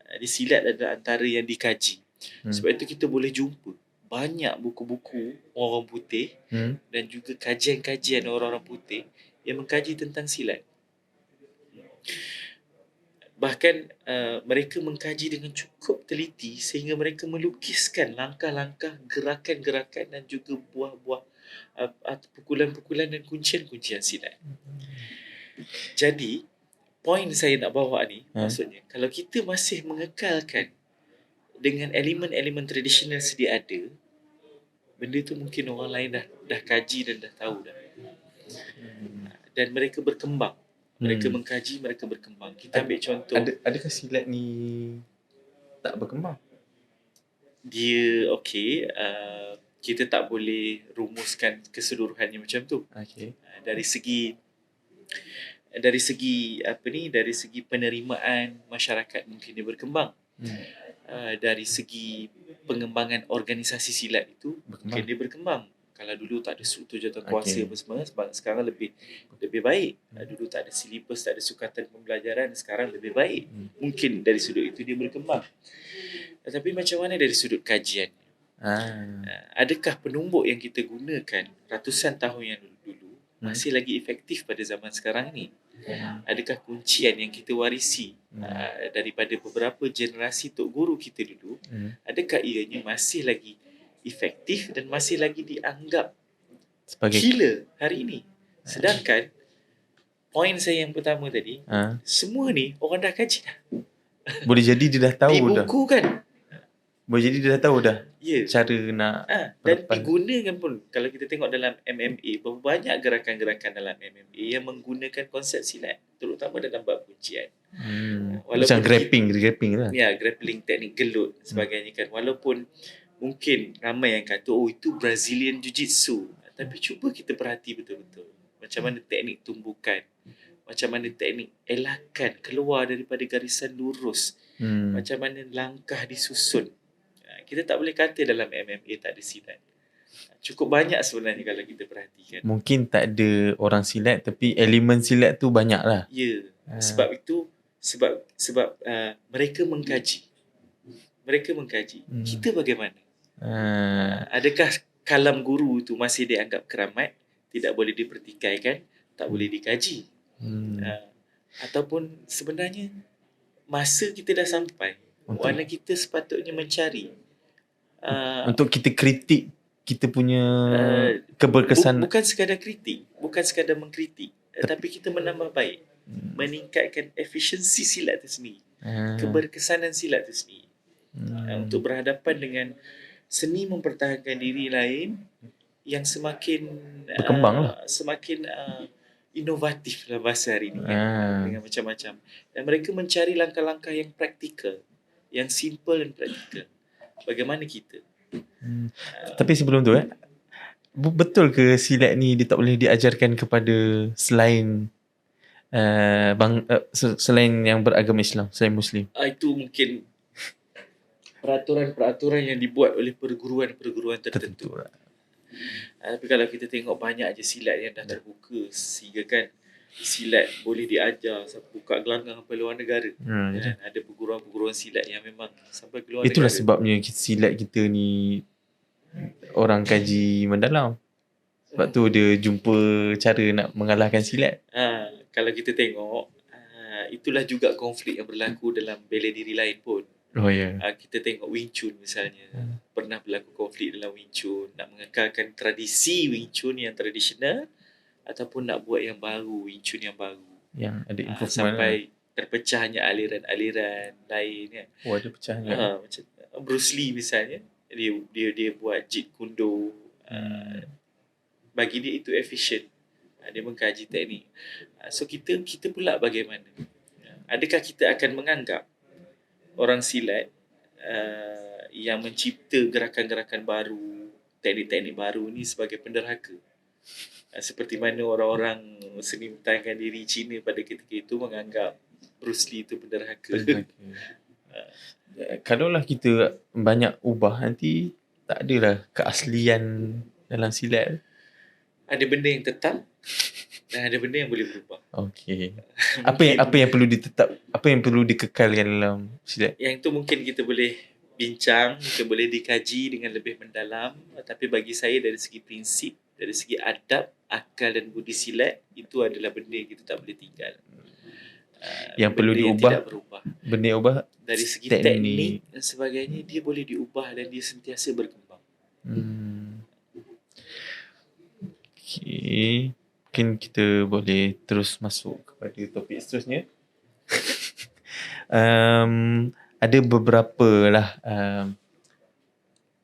Jadi silat adalah antara yang dikaji. Sebab itu kita boleh jumpa banyak buku-buku orang putih dan juga kajian-kajian orang-orang putih yang mengkaji tentang silat. Bahkan mereka mengkaji dengan cukup teliti sehingga mereka melukiskan langkah-langkah, gerakan-gerakan dan juga buah-buah pukulan-pukulan dan kuncian-kuncian silat. Jadi, poin saya nak bawa ni, maksudnya, kalau kita masih mengekalkan dengan elemen-elemen tradisional sedia ada, benda tu mungkin orang lain dah kaji dan dah tahu dah. Dan mereka berkembang. Mereka mengkaji, mereka berkembang. Kita ambil contoh. Adakah silat ni tak berkembang? Dia kita tak boleh rumuskan keseluruhannya macam tu. Dari segi penerimaan masyarakat mungkin dia berkembang. Dari segi pengembangan organisasi silat itu mungkin dia berkembang. Kalau dulu tak ada struktur jawatankuasa apa semua, sekarang lebih baik. Dulu tak ada silibus, tak ada sukatan pembelajaran, sekarang lebih baik. Mungkin dari sudut itu dia berkembang. Tetapi macam mana dari sudut kajian? Adakah penumbuk yang kita gunakan ratusan tahun yang dulu masih lagi efektif pada zaman sekarang ni? Adakah kuncian yang kita warisi daripada beberapa generasi tok guru kita dulu, adakah ianya masih lagi efektif dan masih lagi dianggap sebagai gila hari ini? Sedangkan poin saya yang pertama tadi, semua ni orang dah kaji dah. Boleh jadi dia dah tahu di buku dah. Kan? Boleh jadi dia dah tahu dah cara nak dan digunakan pun. Kalau kita tengok dalam MMA, berapa banyak gerakan-gerakan dalam MMA yang menggunakan konsep silat, terutama dalam bab kuncian. Macam grappling lah. Ya, grappling, teknik gelut sebagainya kan. Walaupun mungkin ramai yang kata itu Brazilian Jiu-Jitsu, tapi cuba kita perhati betul-betul macam mana teknik tumbukan, macam mana teknik elakan keluar daripada garisan lurus, macam mana langkah disusun. Kita tak boleh kata dalam MMA tak ada silat. Cukup banyak sebenarnya kalau kita perhatikan. Mungkin tak ada orang silat tapi elemen silat tu banyak lah. Ya, sebab itu sebab mereka mengkaji. Kita bagaimana? Adakah kalam guru tu masih dianggap keramat, tidak boleh dipertikaikan, tak boleh dikaji? Ataupun sebenarnya masa kita dah sampai, mana kita sepatutnya mencari untuk kita kritik kita punya keberkesan. Bukan sekadar kritik, bukan sekadar mengkritik, tapi kita menambah baik, meningkatkan efisiensi silat itu sendiri, keberkesanan silat itu sendiri, untuk berhadapan dengan seni mempertahankan diri lain yang semakin Berkembang lah. semakin inovatif lah bahasa hari ni kan, dengan macam-macam. Dan mereka mencari langkah-langkah yang praktikal, yang simple dan praktikal. Bagaimana kita? Tapi sebelum tu betul ke silat ni dia tak boleh diajarkan kepada selain selain yang beragama Islam, selain Muslim? Itu mungkin peraturan-peraturan yang dibuat oleh perguruan-perguruan tertentu. Tapi kalau kita tengok banyak je silat yang dah terbuka, sehingga kan silat boleh diajar sampai buka gelanggang sampai luar negara. Kan? Ada perguruan-perguruan silat yang memang sampai ke luar Itulah negara. sebabnya silat kita ni orang kaji mendalam. Sebab tu dia jumpa cara nak mengalahkan silat. Kalau kita tengok, itulah juga konflik yang berlaku dalam bela diri lain pun. Oh ya. Kita tengok Wing Chun misalnya. Pernah berlaku konflik dalam Wing Chun. Nak mengekalkan tradisi Wing Chun yang tradisional ataupun nak buat yang baru, Wing Chun yang baru. Yang ada improvement sampai terpecahnya aliran-aliran lain kan. Ada pecahnya. Macam Bruce Lee misalnya, dia buat Jeet Kune Do. Bagi dia itu efisien. Dia mengkaji teknik. So kita pula bagaimana? Adakah kita akan menganggap orang silat yang mencipta gerakan-gerakan baru, teknik-teknik baru ni sebagai penderhaka? Seperti mana orang-orang seni mempertahankan diri Cina pada ketika itu menganggap Bruce Lee itu penderhaka. Kalaulah kita banyak ubah, nanti tak adalah keaslian dalam silat. Ada benda yang tetap dan ada benda yang boleh berubah. Okey. Apa yang perlu ditetap, apa yang perlu dikekalkan dalam silat? Yang itu mungkin kita boleh bincang, kita boleh dikaji dengan lebih mendalam. Tapi bagi saya dari segi prinsip, dari segi adab, akal dan budi silat, itu adalah benda yang kita tak boleh tinggal. Yang perlu diubah, tidak berubah. Benda yang ubah dari segi teknik dan sebagainya, dia boleh diubah dan dia sentiasa berkembang. Okay. Mungkin kita boleh terus masuk kepada topik seterusnya. Ada beberapa lah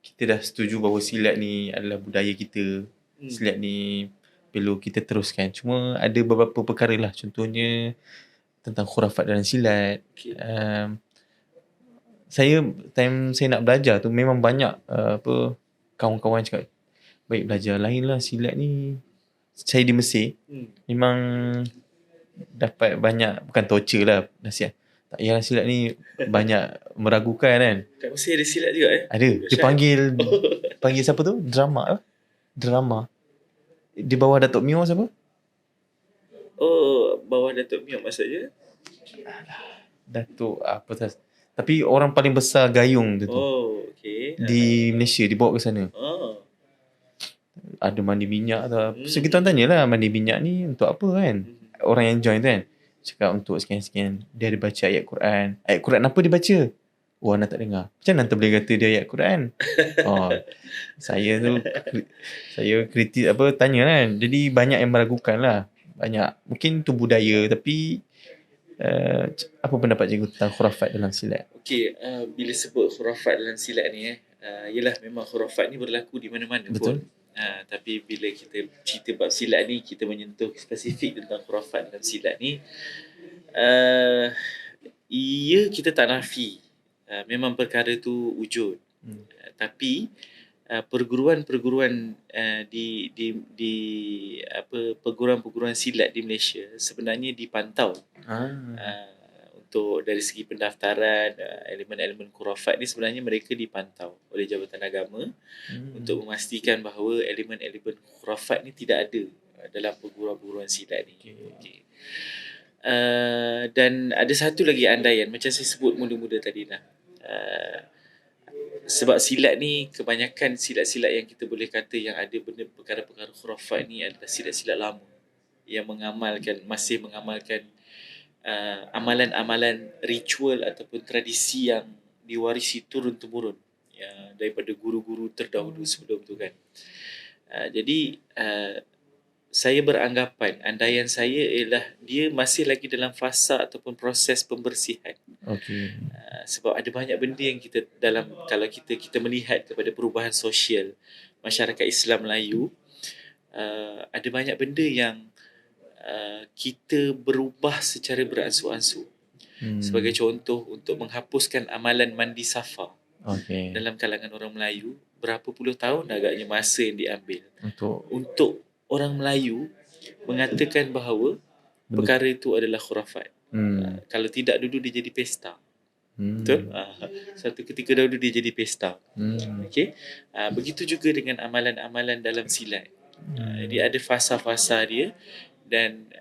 kita dah setuju bahawa silat ni adalah budaya kita. Silat ni perlu kita teruskan. Cuma ada beberapa perkara lah. Contohnya tentang khurafat dalam silat. Time saya nak belajar tu memang banyak kawan-kawan cakap, baik belajar lain lah silat ni. Saya di Mesir memang dapat banyak, bukan torture lah, nasihat. Tak payah silat ni banyak meragukan kan. Kat Mesir ada silat juga Ada. Dia panggil siapa tu? Drama. Di bawah Datuk Mio siapa? Bawah Datuk Mio maksudnya? Datuk apa tu? Tapi orang paling besar gayung tu. Okay. Di Malaysia, dibawa ke sana. Ada mandi minyak atau so kita tanyalah, mandi minyak ni untuk apa kan? Orang yang join tu kan cakap untuk sekian-sekian. Dia ada baca ayat Quran. Ayat Quran apa dia baca? Anak tak dengar. Macam mana boleh kata dia ayat Quran? Saya kritik tanya kan. Jadi banyak yang meragukan lah. Banyak. Mungkin tu budaya, tapi apa pendapat cikgu tentang khurafat dalam silat? Okey, bila sebut khurafat dalam silat ni yelah, memang khurafat ni berlaku di mana-mana. Betul. Pun. Tapi bila kita cerita bab silat ni, kita menyentuh spesifik tentang khurafat dalam silat ni, kita tak nafi memang perkara tu wujud. Tapi perguruan-perguruan perguruan-perguruan silat di Malaysia sebenarnya dipantau. Untuk dari segi pendaftaran elemen-elemen khurafat ni, sebenarnya mereka dipantau oleh Jabatan Agama untuk memastikan bahawa elemen-elemen khurafat ni tidak ada dalam perguruan-perguruan silat ni. Okay. Dan ada satu lagi andaian, macam saya sebut mula-mula tadi lah. Sebab silat ni, kebanyakan silat-silat yang kita boleh kata yang ada benda perkara-perkara khurafat ni adalah silat-silat lama yang masih mengamalkan amalan-amalan ritual ataupun tradisi yang diwarisi turun-temurun daripada guru-guru terdahulu sebelum tu kan. Jadi saya beranggapan, andaian saya ialah dia masih lagi dalam fasa ataupun proses pembersihan. Okay. Sebab ada banyak benda yang kita kalau kita melihat kepada perubahan sosial, masyarakat Islam Melayu, ada banyak benda yang kita berubah secara beransur-ansur. Sebagai contoh, untuk menghapuskan amalan mandi safa dalam kalangan orang Melayu, berapa puluh tahun agaknya masa yang diambil untuk orang Melayu mengatakan bahawa perkara itu adalah khurafat. Kalau tidak, dulu dia jadi pesta. Betul? Satu ketika dahulu dia jadi pesta. Okay? Begitu juga dengan amalan-amalan dalam silat. Jadi ada fasa-fasa dia, dan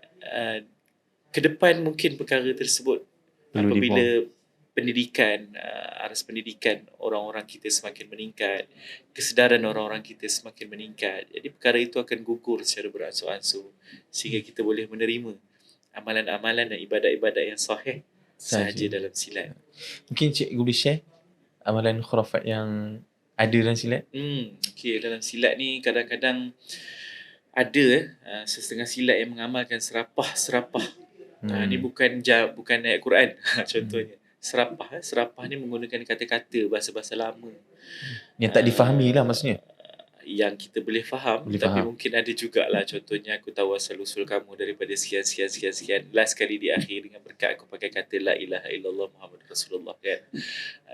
ke depan mungkin perkara tersebut apabila pendidikan, aras pendidikan orang-orang kita semakin meningkat, kesedaran orang-orang kita semakin meningkat, jadi perkara itu akan gugur secara beransur-ansur sehingga kita boleh menerima amalan-amalan dan ibadat-ibadat yang sahih sahaja dalam silat. Mungkin cikgu boleh share amalan khurafat yang ada dalam silat? Okay, dalam silat ni kadang-kadang ada setengah silat yang mengamalkan serapah. Ni bukan ayat Quran contohnya. Serapah ni menggunakan kata-kata bahasa-bahasa lama yang tak difahami lah maksudnya. Yang kita boleh faham, tapi mungkin ada jugalah, contohnya aku tahu asal-usul kamu daripada sekian, last kali di akhir dengan berkat aku pakai kata la ilaha illallah Muhammad Rasulullah, kan.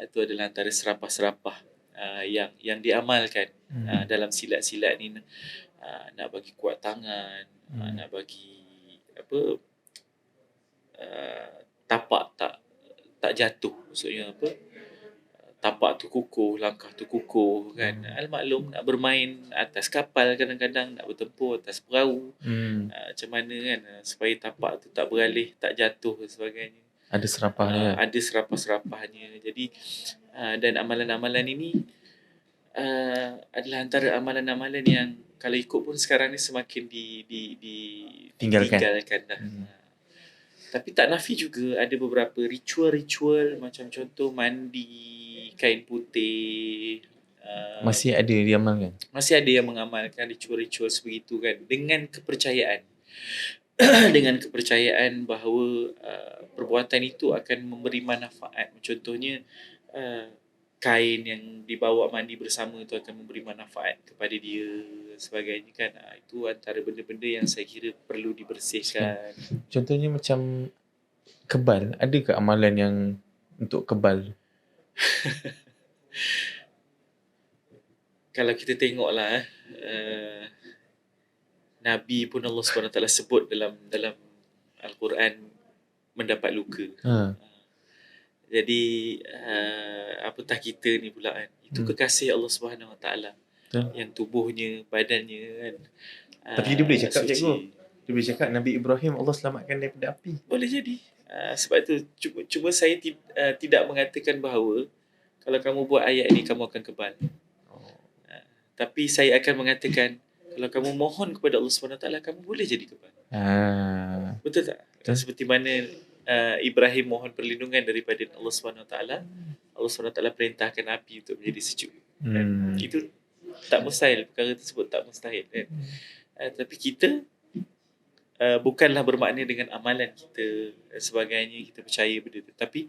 Itu adalah antara serapah-serapah yang diamalkan dalam silat-silat ni, nak bagi kuat tangan, nak bagi tapak tak jatuh, maksudnya tapak tu kukuh, langkah tu kukuh, kan. Al-maklum nak bermain atas kapal, kadang-kadang nak bertempur atas perahu, macam mana kan supaya tapak tu tak beralih, tak jatuh dan sebagainya. Ada serapahnya. Ada serapah-serapahnya. Jadi dan amalan-amalan ini adalah antara amalan-amalan yang kalau ikut pun sekarang ni semakin ditinggalkan dah. Tapi tak nafi juga ada beberapa ritual-ritual, macam contoh mandi, kain putih. Masih ada diamalkan? Masih ada yang mengamalkan ritual-ritual sebegitu, kan, dengan kepercayaan. Dengan kepercayaan bahawa perbuatan itu akan memberi manfaat. Contohnya kain yang dibawa mandi bersama itu akan memberi manfaat kepada dia sebagainya, kan. Itu antara benda-benda yang saya kira perlu dibersihkan. Contohnya macam kebal, ada ke amalan yang untuk kebal? Kalau kita tengoklah Nabi pun Allah SWT sebut dalam Al-Quran mendapat luka. Jadi apatah kita ni pula, kan. Itu kekasih Allah SWT yang tubuhnya, badannya, kan. Tapi dia boleh cakap, cikgu, dia boleh cakap Nabi Ibrahim Allah selamatkan daripada api. Boleh jadi. Sebab tu cuma saya tidak mengatakan bahawa kalau kamu buat ayat ni kamu akan kebal. Tapi saya akan mengatakan kalau kamu mohon kepada Allah SWT, kamu boleh jadi kebal. Betul tak? Seperti mana Ibrahim mohon perlindungan daripada Allah SWT, Allah SWT perintahkan api untuk menjadi sejuk. Itu tak mustahil, perkara tersebut tak mustahil, kan. Tapi kita bukanlah bermakna dengan amalan kita dan sebagainya kita percaya benda tu, tapi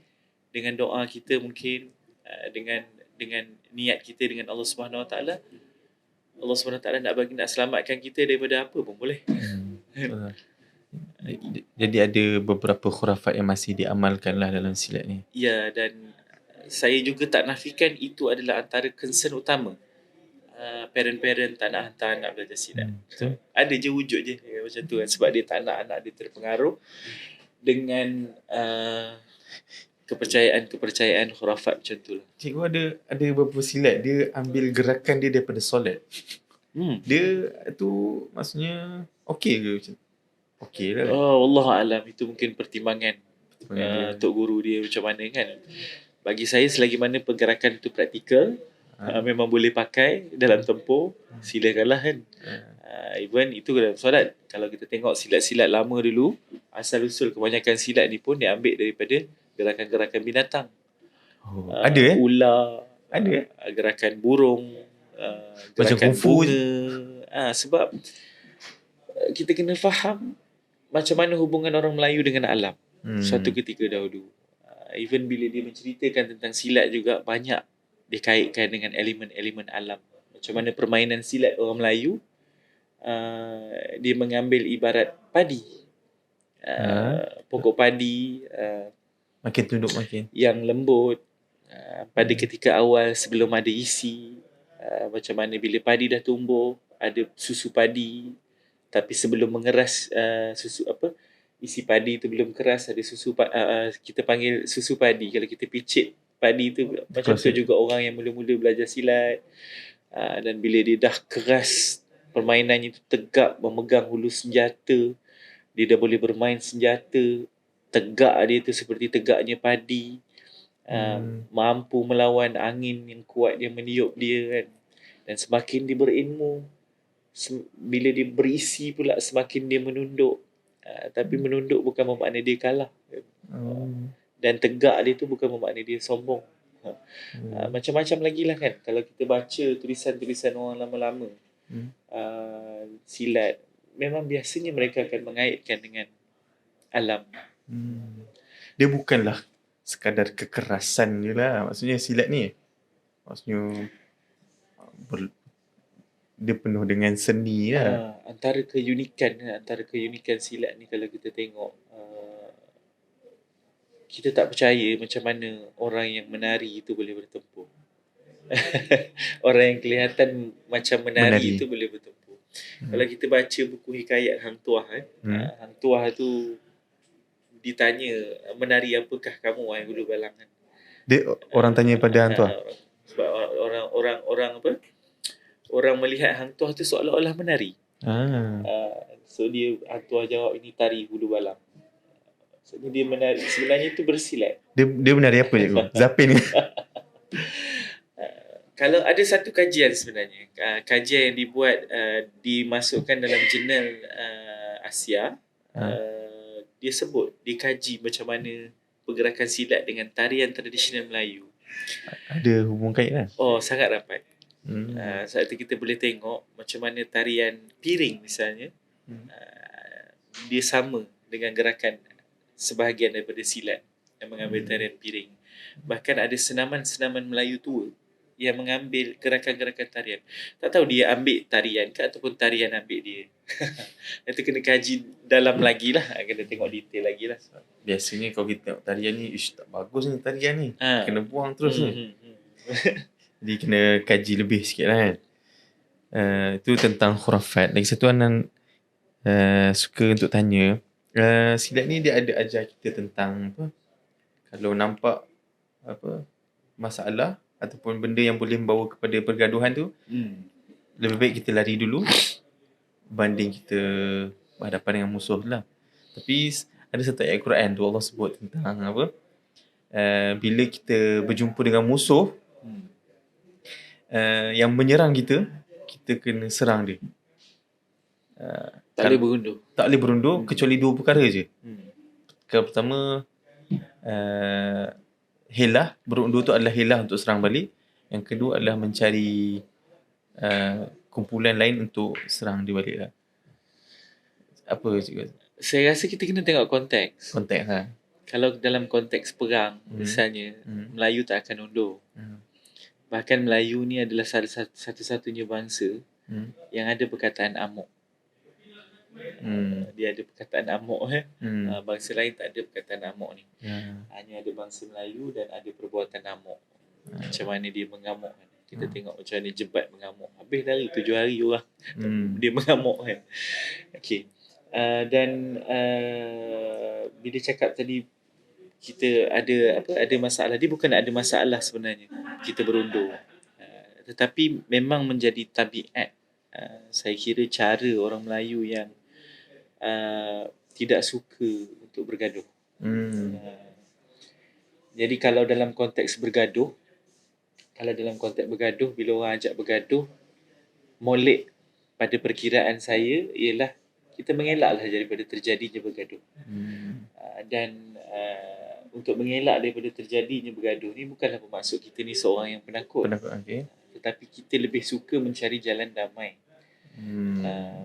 dengan doa kita, mungkin dengan niat kita dengan Allah SWT, Allah SWT nak selamatkan kita daripada apa pun boleh. Jadi ada beberapa khurafat yang masih diamalkan lah dalam silat ni. Ya, dan saya juga tak nafikan itu adalah antara concern utama parent-parent tak nak hantar anak belajar silat. Ada je wujud je macam tu, kan. Sebab dia tak nak anak dia terpengaruh dengan kepercayaan khurafat macam tu lah. Cikgu ada beberapa silat dia ambil gerakan dia daripada solat. Dia tu maksudnya okey ke macam? Okey lah. Wallahualam, itu mungkin pertimbangan Tok Guru dia macam mana, kan. Bagi saya, selagi mana pergerakan itu praktikal, memang boleh pakai dalam tempur, silakanlah, kan. Even itu dalam solat. Kalau kita tengok silat-silat lama dulu, asal-usul kebanyakan silat ni pun diambil daripada gerakan-gerakan binatang. Ada ular, ada gerakan burung, gerakan bunga. Sebab kita kena faham macam mana hubungan orang Melayu dengan alam suatu ketika dahulu. Even bila dia menceritakan tentang silat juga, banyak dikaitkan dengan elemen-elemen alam. Macam mana permainan silat orang Melayu, dia mengambil ibarat padi. Pokok padi Makin tunduk makin. yang lembut, pada ketika awal sebelum ada isi, macam mana bila padi dah tumbuh, ada susu padi, tapi sebelum mengeras isi padi tu belum keras, ada susu kita panggil susu padi. Kalau kita picit padi tu, macam tu juga orang yang mula-mula belajar silat. Dan bila dia dah keras, permainannya tu tegak, memegang hulu senjata, dia dah boleh bermain senjata, tegak dia tu seperti tegaknya padi, mampu melawan angin yang kuat yang meniup dia kan. Dan semakin dia berilmu, bila dia berisi pula, semakin dia menunduk. Tapi menunduk bukan bermakna dia kalah. Dan tegak dia tu bukan bermakna dia sombong. Macam-macam lagi lah kan. Kalau kita baca tulisan-tulisan orang lama-lama, silat, memang biasanya mereka akan mengaitkan dengan alam. Dia bukanlah sekadar kekerasan je lah. Maksudnya silat ni, maksudnya dia penuh dengan seni lah. Antara keunikan silat ni, kalau kita tengok, kita tak percaya macam mana orang yang menari itu boleh bertempur. Orang yang kelihatan macam menari itu boleh bertempur. Kalau kita baca buku hikayat Hang Tuah, Hang Tuah tu ditanya, menari apakah kamu wahai Hulu Balang? Dia orang tanya pada Hang Tuah. Sebab orang melihat Hang Tuah tu seolah-olah menari. So dia, Hang Tuah jawab, ini tari Hulu Balang. So dia menari, sebenarnya itu bersilat. Dia menari apa cikgu? Zapin ke? Kalau ada satu kajian sebenarnya, kajian yang dibuat, dimasukkan dalam jurnal Asia, dia sebut, dikaji macam mana pergerakan silat dengan tarian tradisional Melayu. Ada hubung kait lah? Oh, sangat rapat. Saat itu kita boleh tengok macam mana tarian piring misalnya, dia sama dengan gerakan sebahagian daripada silat yang mengambil tarian piring. Bahkan ada senaman-senaman Melayu tua yang mengambil gerakan-gerakan tarian. Tak tahu dia ambil tarian ke ataupun tarian ambil dia. Itu kena kaji dalam lagi lah. Kena tengok detail lagi lah. Biasanya kalau kita tengok tarian ni, tak bagus ni tarian ni. Kena buang terus ni. Jadi kena kaji lebih sikit lah kan. Itu tentang khurafat. Lagi satu Anan suka untuk tanya, silat ni dia ada ajar kita tentang apa? Kalau nampak masalah ataupun benda yang boleh membawa kepada pergaduhan tu, lebih baik kita lari dulu banding kita berhadapan dengan musuh lah. Tapi ada satu ayat Quran tu Allah sebut tentang apa? Bila kita berjumpa dengan musuh yang menyerang kita, kita kena serang dia. Tak boleh berundur. Tak boleh berundur kecuali dua perkara je. Pertama, helah, berundur tu adalah helah untuk serang balik. Yang kedua adalah mencari kumpulan lain untuk serang dia balik lah. Apa cikgu? Saya rasa kita kena tengok konteks. Konteks lah. Kalau dalam konteks perang, misalnya, Melayu tak akan undur. Bahkan Melayu ni adalah satu-satunya bangsa yang ada perkataan amuk. Dia ada perkataan amuk. Bangsa lain tak ada perkataan amuk ni. Hanya ada bangsa Melayu dan ada perbuatan amuk. Macam mana dia mengamuk kan. Kita tengok macam mana Jebat mengamuk. Habis dari 7 hari orang dia mengamuk kan. Okay. Dan bila cakap tadi kita ada masalah, dia bukan ada masalah sebenarnya kita berundur, tetapi memang menjadi tabiat, saya kira, cara orang Melayu yang tidak suka untuk bergaduh. Jadi kalau dalam konteks bergaduh, bila orang ajak bergaduh, molek pada perkiraan saya ialah kita mengelaklah daripada terjadinya bergaduh. Dan untuk mengelak daripada terjadinya bergaduh ni bukanlah bermaksud kita ni seorang yang penakut. Okay. Tetapi kita lebih suka mencari jalan damai.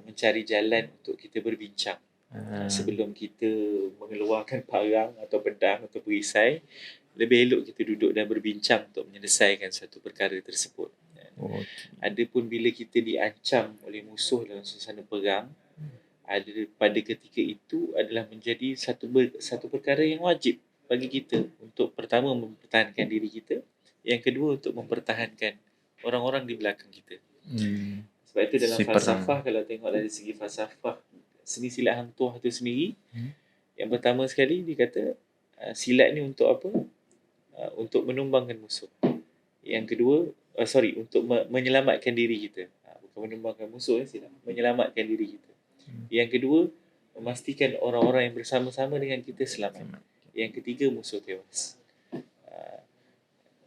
Mencari jalan untuk kita berbincang. Sebelum kita mengeluarkan parang atau pedang atau perisai, lebih elok kita duduk dan berbincang untuk menyelesaikan satu perkara tersebut. Adapun bila kita diancam oleh musuh dalam suasana perang, ada pada ketika itu adalah menjadi satu perkara yang wajib bagi kita untuk pertama mempertahankan diri kita, yang kedua untuk mempertahankan orang-orang di belakang kita. Sebab itu dalam falsafah, kalau tengok dari segi falsafah seni silat Hang Tuah tu sendiri, yang pertama sekali dia kata silat ni untuk apa? Untuk menumbangkan musuh. Yang kedua, untuk menyelamatkan diri kita. Bukan menumbangkan musuh, menyelamatkan diri kita. Yang kedua, memastikan orang-orang yang bersama-sama dengan kita selamat. Yang ketiga, musuh tewas.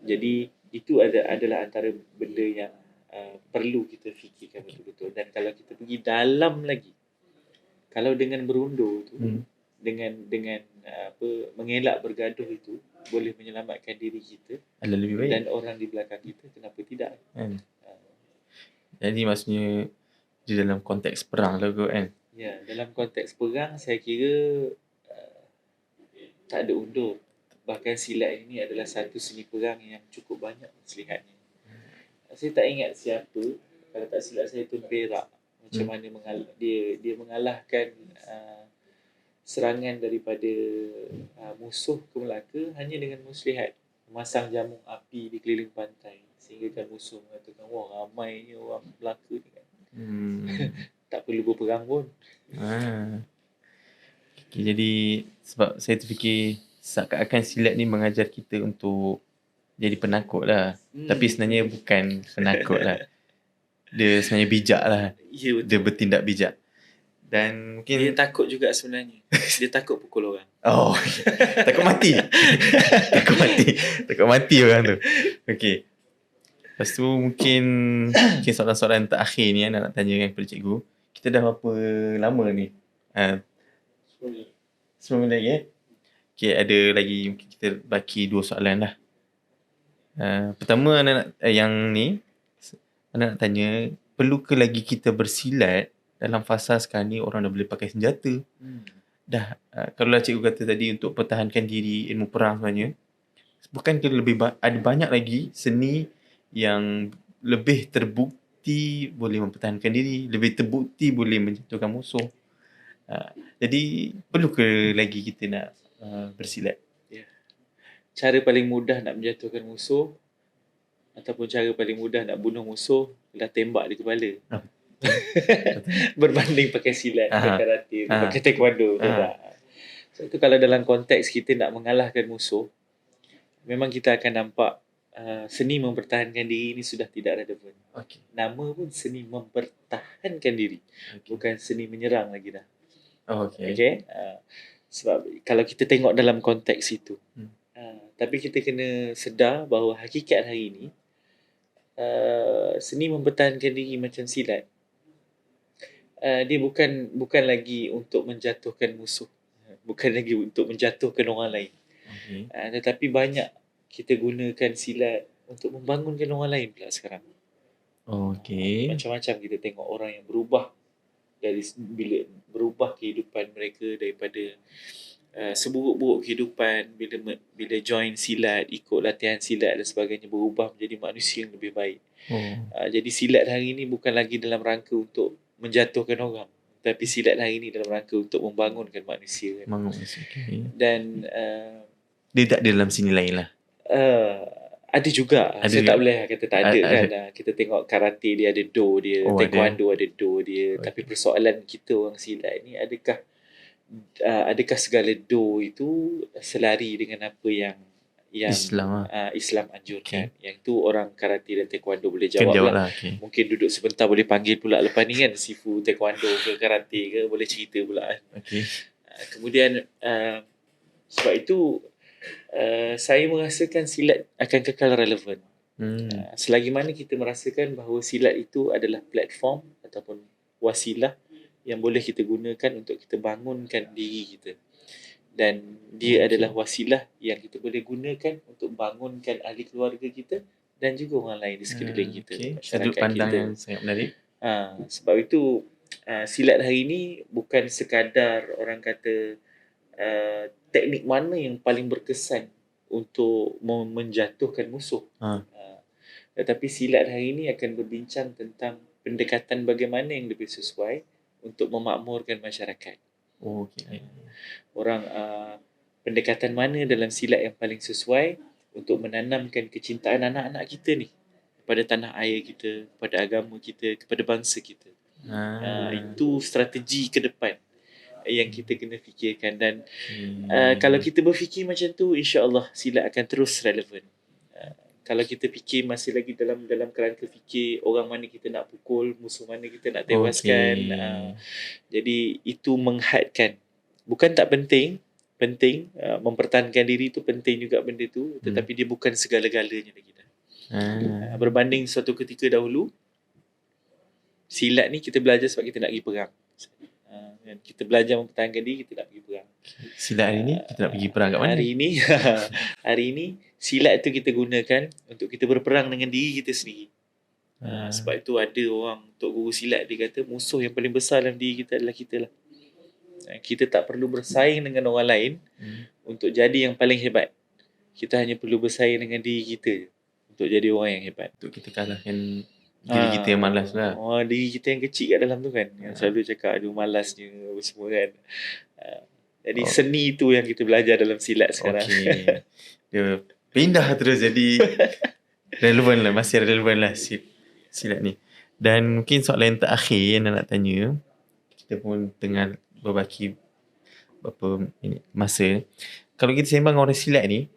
Jadi itu adalah antara benda yang perlu kita fikirkan betul-betul. Dan kalau kita pergi dalam lagi, kalau dengan berundur tu, dengan mengelak bergaduh itu boleh menyelamatkan diri kita lebih baik. Dan orang di belakang kita, kenapa tidak? Jadi maksudnya di dalam konteks perang lah kot kan? Ya, dalam konteks perang saya kira tak ada undur. Bahkan silat ini adalah satu seni perang yang cukup banyak muslihatnya. Saya tak ingat siapa, kalau tak silap saya Tun Perak, macam mana dia mengalahkan serangan daripada musuh ke Melaka hanya dengan muslihat, memasang jamun api di keliling pantai, sehingga kan musuh mengatakan, wah ramainya orang Melaka ni kan. Tak perlu berperang pun. Okay, jadi sebab saya terfikir seakan-akan silat ni mengajar kita untuk jadi penakut lah. Tapi sebenarnya bukan penakut lah. Dia sebenarnya bijak lah. Ya, betul. Dia bertindak bijak. Dan mungkin dia takut juga sebenarnya. Dia takut pukul orang. Takut mati. Takut mati orang tu. Okey. Lepas tu mungkin soalan-soalan terakhir ni nak tanya kepada cikgu. Kita dah berapa lama ni? 10 minit lagi. Okey, ada lagi mungkin kita baki 2 soalan lah. Pertama anak nak tanya, perlu ke lagi kita bersilat dalam fasa sekarang ni orang dah boleh pakai senjata? Kalau lah cikgu kata tadi untuk pertahankan diri, ilmu perang sebenarnya, bukan ke ada banyak lagi seni yang lebih terbukti boleh mempertahankan diri, lebih terbukti boleh menjatuhkan musuh. Jadi perlu ke lagi kita nak bersilat? Cara paling mudah nak menjatuhkan musuh ataupun cara paling mudah nak bunuh musuh adalah tembak di kepala. Berbanding pakai silat, pakai karate, pakai taekwondo. So, itu kalau dalam konteks kita nak mengalahkan musuh, memang kita akan nampak seni mempertahankan diri ini sudah tidak relevan. Nama pun seni mempertahankan diri, bukan seni menyerang lagi dah. Sebab kalau kita tengok dalam konteks itu, tapi kita kena sedar bahawa hakikat hari ini, seni mempertahankan diri macam silat, dia bukan lagi untuk menjatuhkan musuh, bukan lagi untuk menjatuhkan orang lain, tetapi banyak kita gunakan silat untuk membangunkan orang lain pula sekarang. Macam-macam kita tengok orang yang berubah bila berubah kehidupan mereka daripada seburuk-buruk kehidupan, bila join silat, ikut latihan silat dan sebagainya, berubah menjadi manusia yang lebih baik. Jadi silat hari ini bukan lagi dalam rangka untuk menjatuhkan orang, tapi silat hari ini dalam rangka untuk membangunkan manusia. Dan dia tak ada dalam sini lain lah. Ada juga. Saya tak boleh kata tak ada kan. Kita tengok karate dia ada do dia, taekwondo ada do dia. Tapi persoalan kita orang silat ni, adakah segala do itu selari dengan apa yang Islam anjurkan? Yang tu orang karate dan taekwondo boleh jawab lah. Mungkin duduk sebentar boleh panggil pula lepas ni kan, sifu taekwondo ke karate ke, boleh cerita pula. Kemudian sebab itu saya merasakan silat akan kekal relevan. Selagi mana kita merasakan bahawa silat itu adalah platform ataupun wasilah yang boleh kita gunakan untuk kita bangunkan diri kita. Dan dia adalah wasilah yang kita boleh gunakan untuk bangunkan ahli keluarga kita dan juga orang lain di sekeliling kita, masyarakat sudut pandang kita. Yang sangat menarik. Sebab itu silat hari ini bukan sekadar orang kata teknik mana yang paling berkesan untuk menjatuhkan musuh. Tetapi silat hari ini akan berbincang tentang pendekatan bagaimana yang lebih sesuai untuk memakmurkan masyarakat. Okey. Orang pendekatan mana dalam silat yang paling sesuai untuk menanamkan kecintaan anak-anak kita ni kepada tanah air kita, kepada agama kita, kepada bangsa kita. Itu strategi ke depan yang kita kena fikirkan. Dan kalau kita berfikir macam tu, insya-Allah silat akan terus relevan. Kalau kita fikir masih lagi dalam kerangka fikir orang mana kita nak pukul, musuh mana kita nak tewaskan. Jadi itu menghadkan. Bukan tak penting, mempertahankan diri tu penting juga benda tu, tetapi dia bukan segala-galanya lagi dah. Berbanding suatu ketika dahulu, silat ni kita belajar sebab kita nak pergi perang. Kita belajar mempertahankan diri, kita nak pergi perang. Silat hari ni kita nak pergi perang kat mana? Hari ini silat tu kita gunakan untuk kita berperang dengan diri kita sendiri. Sebab itu ada orang, Tok Guru Silat dia kata musuh yang paling besar dalam diri kita adalah kita lah. Kita tak perlu bersaing dengan orang lain untuk jadi yang paling hebat. Kita hanya perlu bersaing dengan diri kita untuk jadi orang yang hebat. Untuk kita kalahkan diri kita yang malas lah. Diri kita yang kecil kat dalam tu kan, yang selalu cakap aduh malasnya apa semua kan. Jadi seni tu yang kita belajar dalam silat sekarang. Dia pindah terus jadi relevan lah, masih relevan lah silat ni. Dan mungkin soalan yang terakhir yang nak tanya, kita pun tengah berbaki beberapa masa. Kalau kita sembang orang silat ni,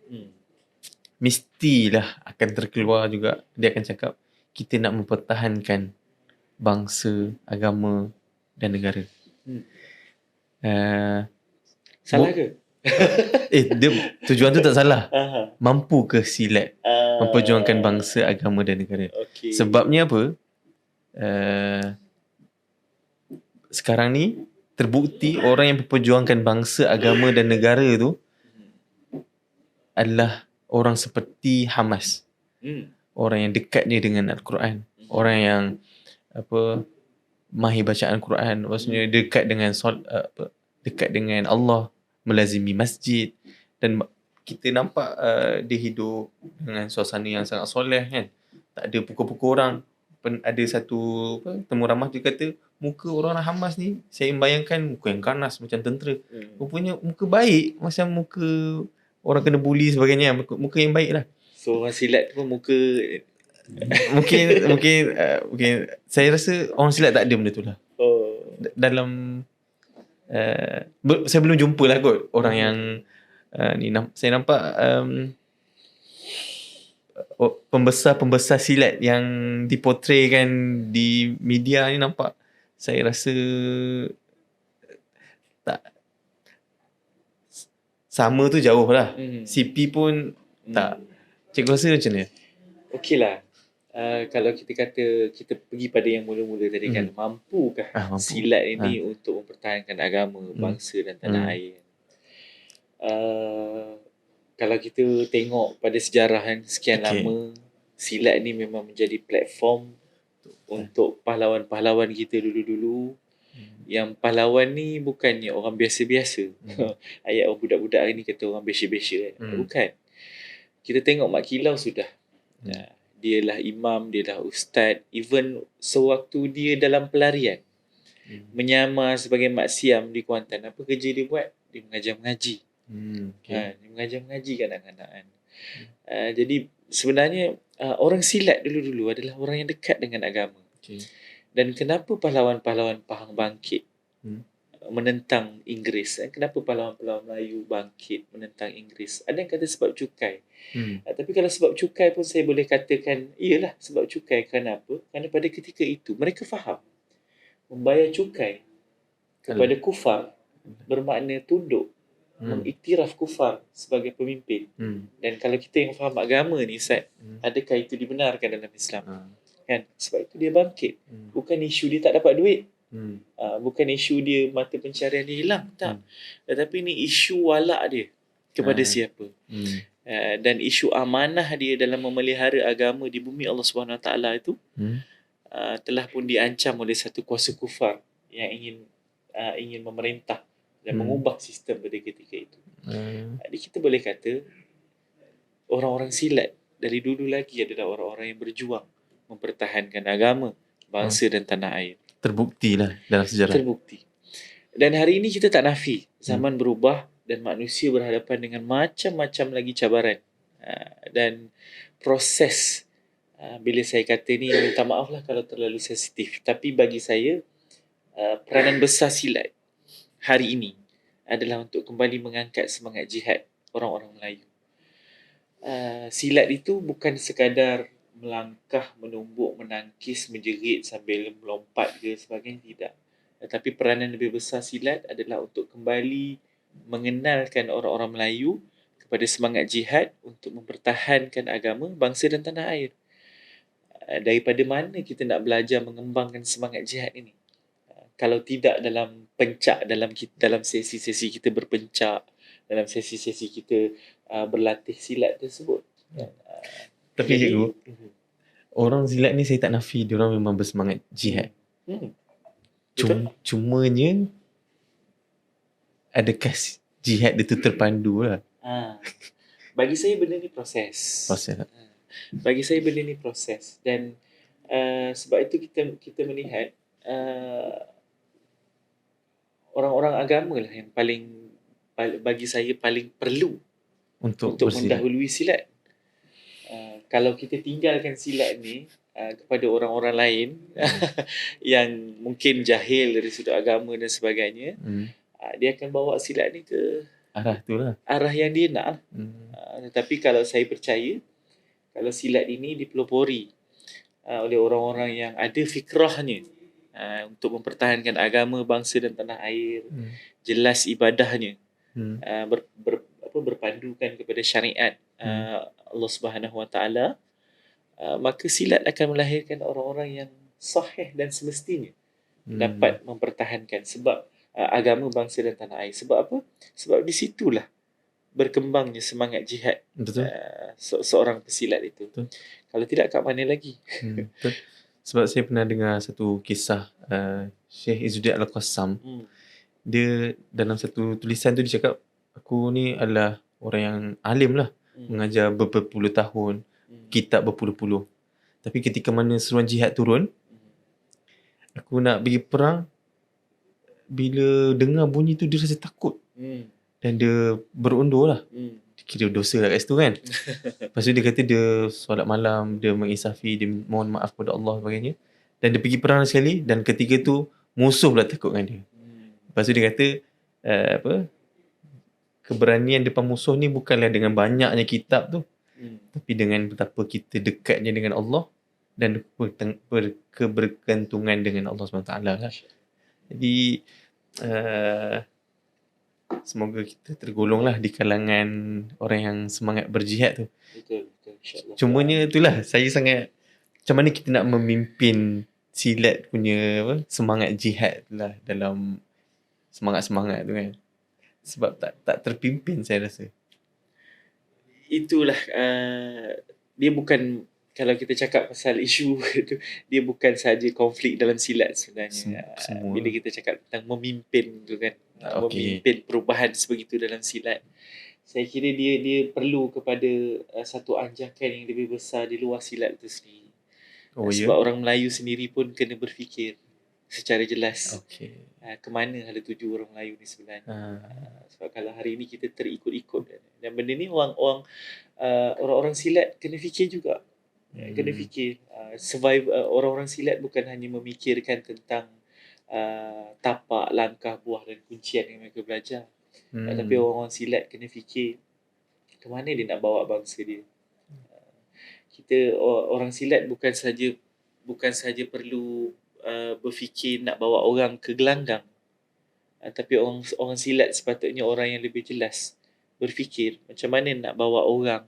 mestilah akan terkeluar juga, dia akan cakap kita nak mempertahankan bangsa, agama dan negara. Salah ke? Dia, tujuan tu tak salah. Mampu ke silat memperjuangkan bangsa, agama dan negara? Sebabnya apa? Sekarang ni terbukti orang yang memperjuangkan bangsa, agama dan negara tu adalah orang seperti Hamas. Orang yang dekat dia dengan Al-Quran. Orang yang mahir bacaan Al-Quran. Maksudnya dekat dengan dekat dengan Allah, melazimi masjid. Dan kita nampak dia hidup dengan suasana yang sangat soleh kan. Tak ada pukul-pukul orang. Ada satu temu ramah dia kata, muka orang Hamas ni saya bayangkan muka yang ganas macam tentera. Rupanya muka baik, macam muka orang kena bully sebagainya. Muka yang baik lah. So orang silat pun muka mungkin saya rasa orang silat tak ada benda tu lah. Dalam saya belum jumpa lah kot orang yang ni saya nampak pembesar-pembesar silat yang diportraykan di media ni, nampak saya rasa tak sama tu jauh lah. CP pun tak. Cikgu rasa macam mana? Okey lah. Kalau kita kata kita pergi pada yang mula-mula tadi kan, mampukah silat ini untuk mempertahankan agama, bangsa dan tanah air? Kalau kita tengok pada sejarah yang sekian lama, silat ni memang menjadi platform untuk pahlawan-pahlawan kita dulu-dulu. Yang pahlawan ni bukannya orang biasa-biasa. Ayat orang budak-budak hari ni kata orang biasa-biasa. Bukan. Kita tengok Mak Kilau sudah. Dia lah imam, dia lah ustaz. Even sewaktu dia dalam pelarian, menyamar sebagai Mak Siam di Kuantan, apa kerja dia buat? Dia mengajar mengaji. Dia mengajar mengaji kan anak-anak kan. Jadi sebenarnya orang silat dulu-dulu adalah orang yang dekat dengan agama. Dan kenapa pahlawan-pahlawan Pahang bangkit menentang Inggeris? Kenapa pahlawan-pahlawan Melayu bangkit menentang Inggeris? Ada yang kata sebab cukai. Tapi kalau sebab cukai pun saya boleh katakan iyalah sebab cukai. Kenapa? Kerana pada ketika itu mereka faham membayar cukai kepada kufar bermakna tunduk, mengiktiraf kufar sebagai pemimpin. Dan kalau kita yang faham agama ni Ustaz, adakah itu dibenarkan dalam Islam? Kan? Sebab itu dia bangkit. Bukan isu dia tak dapat duit. Bukan isu dia mata pencarian dia hilang. Tak. Tetapi ni isu walak dia kepada siapa. Dan isu amanah dia dalam memelihara agama di bumi Allah SWT itu telah pun diancam oleh satu kuasa kufar yang ingin memerintah dan mengubah sistem pada ketika itu. Jadi kita boleh kata orang-orang silat dari dulu lagi adalah orang-orang yang berjuang mempertahankan agama, bangsa dan tanah air. Terbuktilah dalam sejarah. Terbukti. Dan hari ini kita tak nafi, zaman berubah dan manusia berhadapan dengan macam-macam lagi cabaran. Dan proses, bila saya kata ni, minta maaf lah kalau terlalu sensitif, tapi bagi saya peranan besar silat hari ini adalah untuk kembali mengangkat semangat jihad orang-orang Melayu. Silat itu bukan sekadar melangkah, menumbuk, menangkis, menjerit sambil melompat ke sebagainya, tidak. Tetapi peranan lebih besar silat adalah untuk kembali mengenalkan orang-orang Melayu kepada semangat jihad untuk mempertahankan agama, bangsa dan tanah air. Daripada mana kita nak belajar mengembangkan semangat jihad ini? Kalau tidak dalam pencak, dalam sesi-sesi kita berpencak, dalam sesi-sesi kita berlatih silat tersebut. Tapi cikgu, orang silat ni saya tak nafi diorang memang bersemangat jihad. Cumanya adakah jihad itu terpandu lah? Bagi saya benda ni proses. Bagi saya benda ni proses. Dan sebab itu kita melihat orang-orang agama lah yang bagi saya paling perlu untuk mendahului silat. Kalau kita tinggalkan silat ni kepada orang-orang lain yang mungkin jahil dari sudut agama dan sebagainya, dia akan bawa silat ni ke arah yang dia nak. Tetapi kalau saya percaya, kalau silat ini dipelopori oleh orang-orang yang ada fikrahnya untuk mempertahankan agama, bangsa dan tanah air, jelas ibadahnya, berpandukan kepada syariat Allah Subhanahu Wa Taala, maka silat akan melahirkan orang-orang yang sahih dan semestinya dapat mempertahankan sebab agama, bangsa dan tanah air. Sebab apa? Sebab di situlah berkembangnya semangat jihad seorang pesilat itu. Betul. Kalau tidak, kat mana lagi? Betul. Sebab saya pernah dengar satu kisah Syekh Izzuddin Al-Qassam. Dia dalam satu tulisan tu dia cakap, aku ni adalah orang yang alim lah, mengajar berpuluh tahun, kitab berpuluh-puluh. Tapi ketika mana seruan jihad turun, aku nak pergi perang, bila dengar bunyi tu dia rasa takut. Dan dia berundur lah. Dia kira dosa lah kat situ kan. Lepas tu dia kata dia solat malam, dia menginsafi, dia mohon maaf kepada Allah sebagainya. Dan dia pergi perang sekali, dan ketika tu musuh pula takut dengan dia. Lepas tu dia kata keberanian depan musuh ni bukanlah dengan banyaknya kitab tu, tapi dengan betapa kita dekatnya dengan Allah dan berkebergantungan dengan Allah SWT lah. Jadi semoga kita tergolonglah di kalangan orang yang semangat berjihad tu. Betul, insya-Allah. Cumanya itulah, saya sangat, macam mana kita nak memimpin silat punya semangat jihad lah dalam semangat-semangat tu kan. Sebab tak terpimpin saya rasa. Itulah dia bukan, kalau kita cakap pasal isu tu, dia bukan sahaja konflik dalam silat sebenarnya. Bila kita cakap tentang memimpin tu kan, memimpin perubahan sebegitu dalam silat, saya kira dia perlu kepada satu anjakan yang lebih besar di luar silat itu sendiri. Sebab orang Melayu sendiri pun kena berfikir secara jelas ke mana hala tuju orang Melayu ni sebenarnya. Sebab kalau hari ini kita terikut-ikut, dan benda ni orang-orang silat kena fikir juga. Kena fikir survive. Orang-orang silat bukan hanya memikirkan tentang tapak, langkah, buah dan kuncian yang mereka belajar, tapi orang-orang silat kena fikir ke mana dia nak bawa bangsa dia. Kita orang silat bukan saja perlu berfikir nak bawa orang ke gelanggang, tapi orang silat sepatutnya orang yang lebih jelas berfikir macam mana nak bawa orang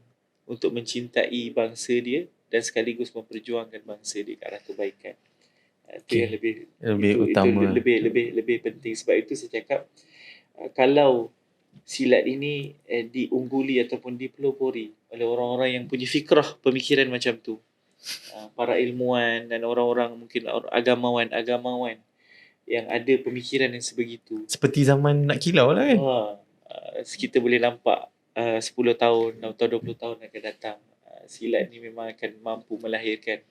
untuk mencintai bangsa dia dan sekaligus memperjuangkan bangsa dia ke arah kebaikan. Itu yang lebih utama. Itu lebih penting. Sebab itu saya cakap, kalau silat ini diungguli ataupun dipelopori oleh orang-orang yang punya fikrah pemikiran macam tu, para ilmuwan dan orang-orang mungkin agamawan yang ada pemikiran yang sebegitu. Seperti zaman nak kilau lah kan. Kita boleh nampak 10 tahun atau 20 tahun akan datang, silat ni memang akan mampu melahirkan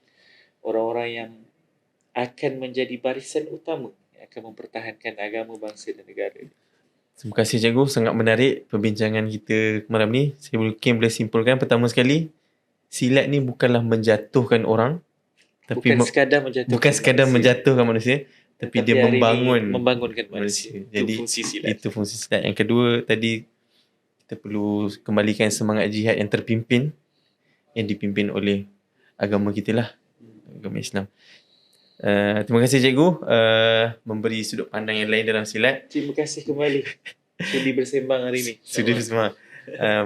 orang-orang yang akan menjadi barisan utama yang akan mempertahankan agama, bangsa dan negara. Terima kasih cikgu, sangat menarik perbincangan kita malam ni. Saya mungkin boleh simpulkan pertama sekali, silat ni bukanlah menjatuhkan orang, tapi bukan sekadar menjatuhkan manusia, tapi dia membangunkan manusia. Jadi itu fungsi silat. Itu fungsi silat. Yang kedua tadi, kita perlu kembalikan semangat jihad yang terpimpin, yang dipimpin oleh agama kita lah, agama Islam. Terima kasih cikgu memberi sudut pandang yang lain dalam silat. Terima kasih kembali sudi bersembang hari ni. Sudi bersembang.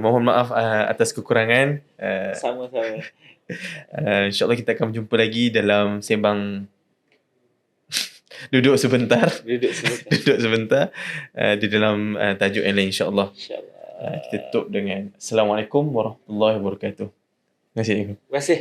Mohon maaf atas kekurangan. Sama-sama. InsyaAllah kita akan berjumpa lagi dalam sembang duduk sebentar di dalam tajuk yang lain insyaAllah. Kita tutup dengan Assalamualaikum warahmatullahi wabarakatuh. Terima kasih. Terima kasih.